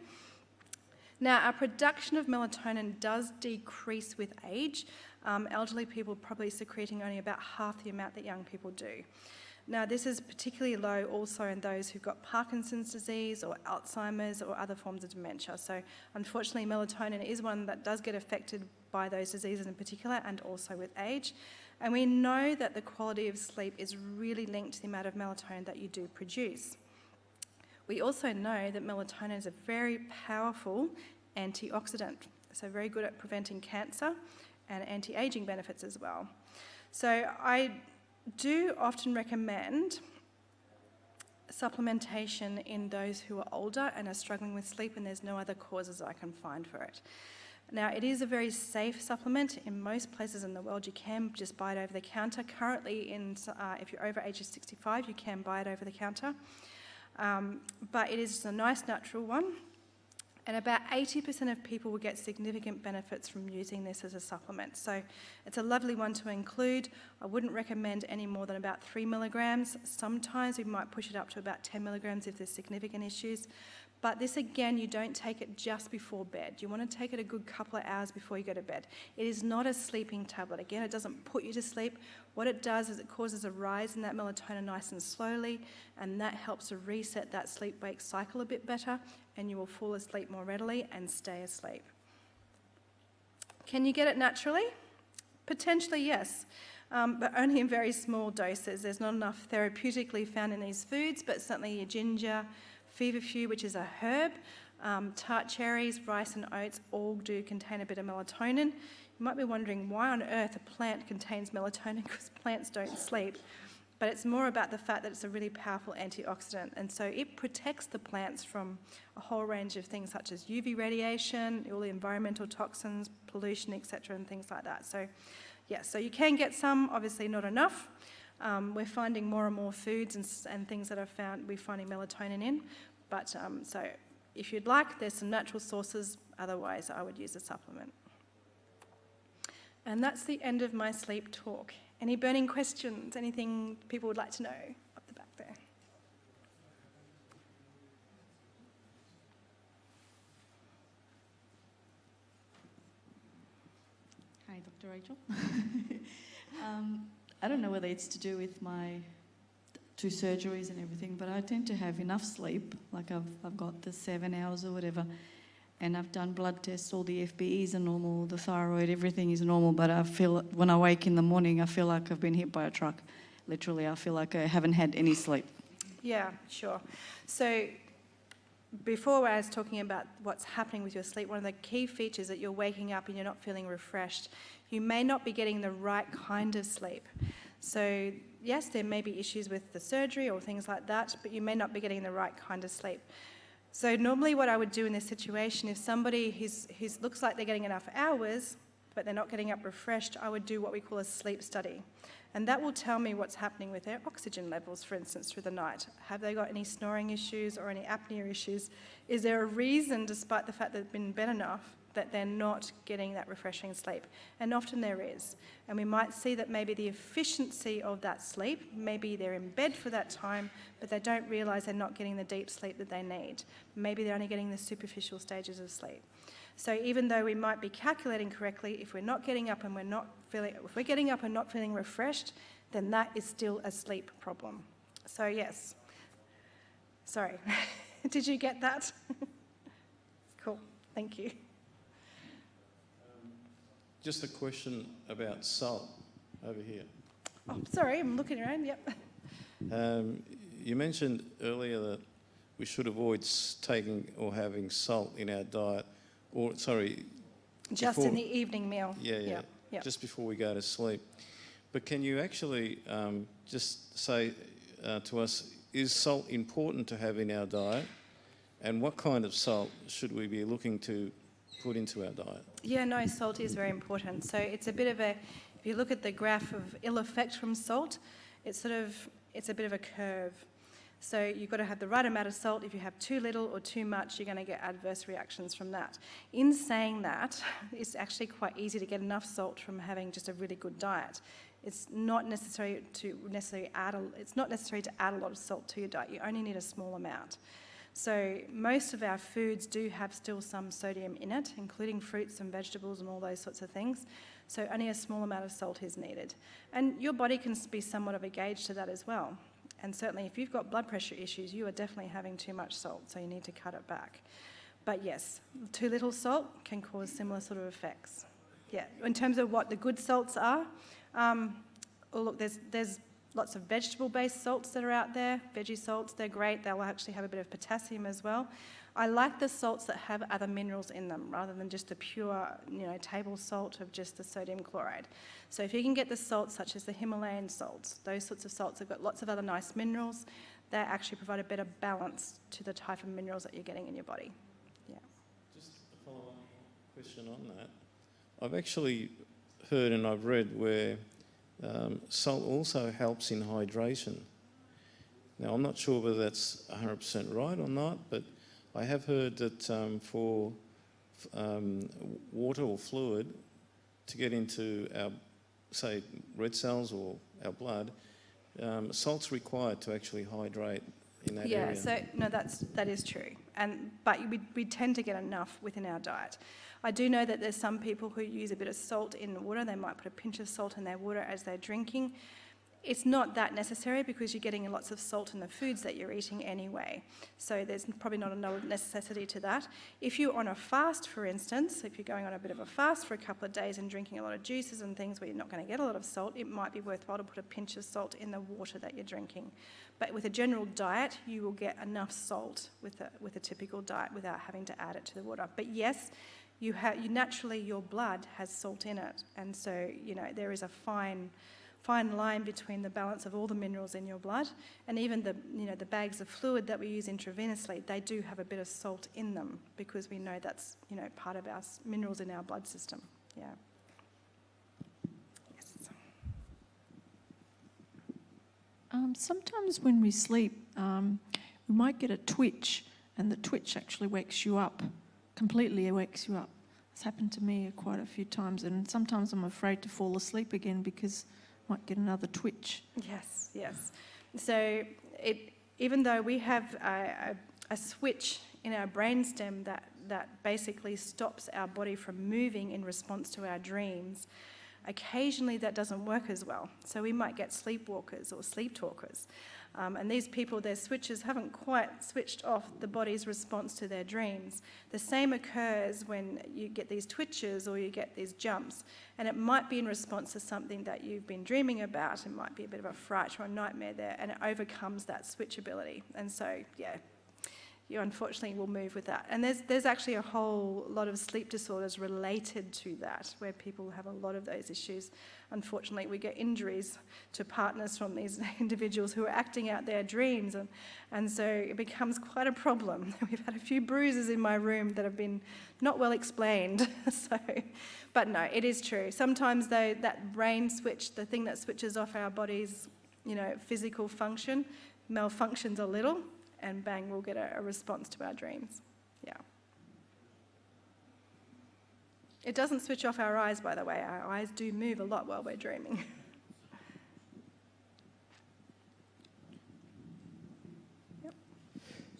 Now, our production of melatonin does decrease with age. Elderly people probably secreting only about half the amount that young people do. Now, this is particularly low also in those who've got Parkinson's disease or Alzheimer's or other forms of dementia. So unfortunately, melatonin is one that does get affected by those diseases in particular, and also with age. And we know that the quality of sleep is really linked to the amount of melatonin that you do produce. We also know that melatonin is a very powerful antioxidant, so very good at preventing cancer and anti-aging benefits as well. So I do often recommend supplementation in those who are older and are struggling with sleep, and there's no other causes I can find for it. Now, it is a very safe supplement. In most places in the world, you can just buy it over the counter. Currently, if you're over age of 65, you can buy it over the counter. But it is a nice natural one. And about 80% of people will get significant benefits from using this as a supplement. So it's a lovely one to include. I wouldn't recommend any more than about 3 milligrams. Sometimes we might push it up to about 10 milligrams if there's significant issues. But this, again, you don't take it just before bed. You want to take it a good couple of hours before you go to bed. It is not a sleeping tablet. Again, it doesn't put you to sleep. What it does is it causes a rise in that melatonin nice and slowly, and that helps to reset that sleep-wake cycle a bit better, and you will fall asleep more readily and stay asleep. Can you get it naturally? Potentially, yes, but only in very small doses. There's not enough therapeutically found in these foods, but certainly your ginger, feverfew, which is a herb, tart cherries, rice and oats all do contain a bit of melatonin. You might be wondering why on earth a plant contains melatonin, because plants don't sleep. But it's more about the fact that it's a really powerful antioxidant, and so it protects the plants from a whole range of things such as UV radiation, all the environmental toxins, pollution, etc., and things like that. So, yeah, so you can get some, obviously not enough. We're finding more and more foods and things that we're finding melatonin in. But so if you'd like, there's some natural sources. Otherwise, I would use a supplement. And that's the end of my sleep talk. Any burning questions? Anything people would like to know up the back there? Hi, Dr. Rachel. I don't know whether it's to do with my 2 surgeries and everything, but I tend to have enough sleep. Like I've got the 7 hours or whatever, and I've done blood tests. All the FBEs are normal, the thyroid, everything is normal. But I feel when I wake in the morning, I feel like I've been hit by a truck. Literally, I feel like I haven't had any sleep. Yeah, sure. So before I was talking about what's happening with your sleep, one of the key features that you're waking up and you're not feeling refreshed. You may not be getting the right kind of sleep. So yes, there may be issues with the surgery or things like that, but you may not be getting the right kind of sleep. So normally what I would do in this situation, if somebody who looks like they're getting enough hours, but they're not getting up refreshed, I would do what we call a sleep study. And that will tell me what's happening with their oxygen levels, for instance, through the night. Have they got any snoring issues or any apnea issues? Is there a reason, despite the fact that they've been bed enough, that they're not getting that refreshing sleep? And often there is. And we might see that maybe the efficiency of that sleep, maybe they're in bed for that time, but they don't realise they're not getting the deep sleep that they need. Maybe they're only getting the superficial stages of sleep. So even though we might be calculating correctly, if we're not getting up and if we're getting up and not feeling refreshed, then that is still a sleep problem. So yes. Sorry. Did you get that? Cool. Thank you. Just a question about salt over here. Oh, sorry, I'm looking around. Yep. You mentioned earlier that we should avoid taking or having salt in our diet, Just in the evening meal. Yeah. Just before we go to sleep. But can you actually just say to us, is salt important to have in our diet? And what kind of salt should we be looking to put into our diet? Yeah, no, salt is very important. So it's a bit of if you look at the graph of ill effect from salt, it's a bit of a curve. So you've got to have the right amount of salt. If you have too little or too much, you're going to get adverse reactions from that. In saying that, it's actually quite easy to get enough salt from having just a really good diet. It's not necessary to add a lot of salt to your diet. You only need a small amount. So most of our foods do have still some sodium in it, including fruits and vegetables and all those sorts of things. So only a small amount of salt is needed. And your body can be somewhat of a gauge to that as well. And certainly if you've got blood pressure issues, you are definitely having too much salt, so you need to cut it back. But yes, too little salt can cause similar sort of effects. Yeah, in terms of what the good salts are, look, there's lots of vegetable-based salts that are out there. Veggie salts, they're great. They'll actually have a bit of potassium as well. I like the salts that have other minerals in them rather than just the pure, table salt of just the sodium chloride. So if you can get the salts such as the Himalayan salts, those sorts of salts have got lots of other nice minerals, they actually provide a better balance to the type of minerals that you're getting in your body. Yeah. Just a follow-up question on that. I've actually heard and I've read where salt also helps in hydration. Now, I'm not sure whether that's 100% right or not, but I have heard that for water or fluid to get into our, say, red cells or our blood, salt's required to actually hydrate in that area. Yeah, so no, that is true. But we tend to get enough within our diet. I do know that there's some people who use a bit of salt in the water. They might put a pinch of salt in their water as they're drinking. It's not that necessary because you're getting lots of salt in the foods that you're eating anyway. So there's probably not a necessity to that. If you're on a fast, for instance, if you're going on a bit of a fast for a couple of days and drinking a lot of juices and things where you're not going to get a lot of salt, it might be worthwhile to put a pinch of salt in the water that you're drinking. But with a general diet, you will get enough salt with a typical diet without having to add it to the water. But yes, you naturally, your blood has salt in it. And so, there is a fine line between the balance of all the minerals in your blood and even the bags of fluid that we use intravenously. They do have a bit of salt in them because we know that's part of our minerals in our blood system. Yeah. Yes. Sometimes when we sleep, we might get a twitch, and the twitch actually wakes you up, completely wakes you up. It's happened to me quite a few times, and sometimes I'm afraid to fall asleep again because might get another twitch. Yes. So even though we have a switch in our brainstem that basically stops our body from moving in response to our dreams, occasionally that doesn't work as well. So we might get sleepwalkers or sleep talkers. And these people, their switches haven't quite switched off the body's response to their dreams. The same occurs when you get these twitches or you get these jumps. And it might be in response to something that you've been dreaming about. It might be a bit of a fright or a nightmare there, and it overcomes that switchability. And so, yeah, you unfortunately will move with that. And there's actually a whole lot of sleep disorders related to that, where people have a lot of those issues. Unfortunately, we get injuries to partners from these individuals who are acting out their dreams, and so it becomes quite a problem. We've had a few bruises in my room that have been not well explained. But no, it is true. Sometimes, though, that brain switch, the thing that switches off our body's, physical function, malfunctions a little, and bang, we'll get a response to our dreams. Yeah. It doesn't switch off our eyes, by the way. Our eyes do move a lot while we're dreaming.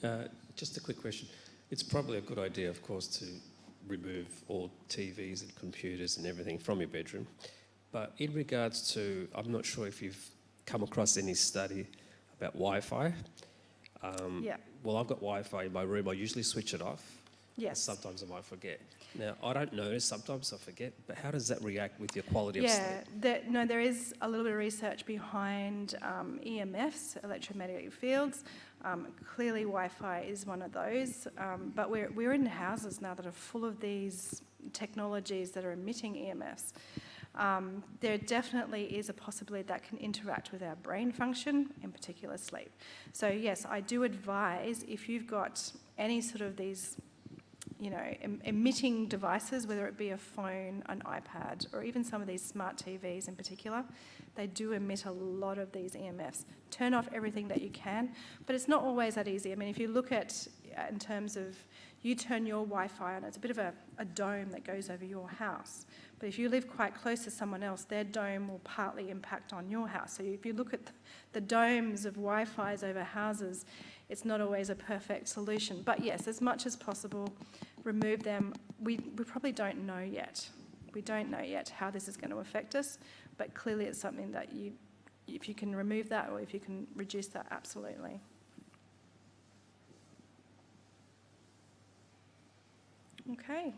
Yep. Just a quick question. It's probably a good idea, of course, to remove all TVs and computers and everything from your bedroom. But in regards to, I'm not sure if you've come across any study about Wi-Fi. Yeah. Well, I've got Wi-Fi in my room. I usually switch it off. Yes. Sometimes I might forget. Now, I don't notice. Sometimes I forget. But how does that react with your quality of sleep? Yeah. There is a little bit of research behind EMFs, electromagnetic fields. Clearly, Wi-Fi is one of those. But we're in houses now that are full of these technologies that are emitting EMFs. There definitely is a possibility that can interact with our brain function, in particular sleep. So yes, I do advise if you've got any sort of these, emitting devices, whether it be a phone, an iPad, or even some of these smart TVs in particular, they do emit a lot of these EMFs. Turn off everything that you can, but it's not always that easy. I mean, if you look at, in terms of, you turn your Wi-Fi on, it's a bit of a dome that goes over your house. But if you live quite close to someone else, their dome will partly impact on your house. So if you look at the domes of Wi-Fis over houses, it's not always a perfect solution. But yes, as much as possible, remove them. We probably don't know yet. We don't know yet how this is going to affect us, but clearly it's something that if you can remove that or if you can reduce that, absolutely. Okay.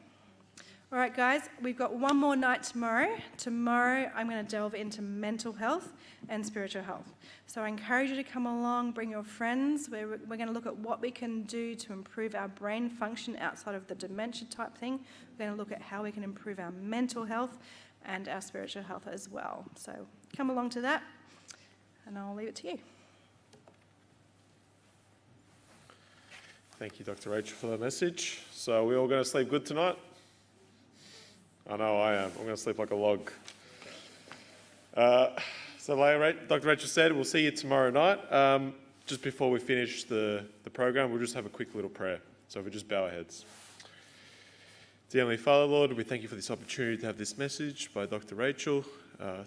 All right, guys, we've got one more night tomorrow. Tomorrow, I'm going to delve into mental health and spiritual health. So I encourage you to come along, bring your friends. We're going to look at what we can do to improve our brain function outside of the dementia type thing. We're going to look at how we can improve our mental health and our spiritual health as well. So come along to that, and I'll leave it to you. Thank you, Dr. Rachel, for that message. So we all going to sleep good tonight? I know I am. I'm going to sleep like a log. So like Dr. Rachel said, we'll see you tomorrow night. Just before we finish the program, we'll just have a quick little prayer. So if we just bow our heads. Dear Heavenly Father, Lord, we thank you for this opportunity to have this message by Dr. Rachel,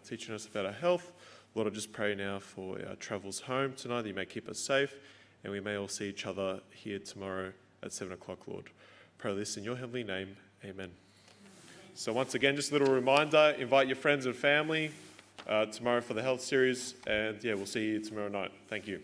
teaching us about our health. Lord, I just pray now for our travels home tonight, that you may keep us safe, and we may all see each other here tomorrow at 7 o'clock, Lord. Pray this in your heavenly name. Amen. So once again, just a little reminder, invite your friends and family tomorrow for the health series, and yeah, we'll see you tomorrow night. Thank you.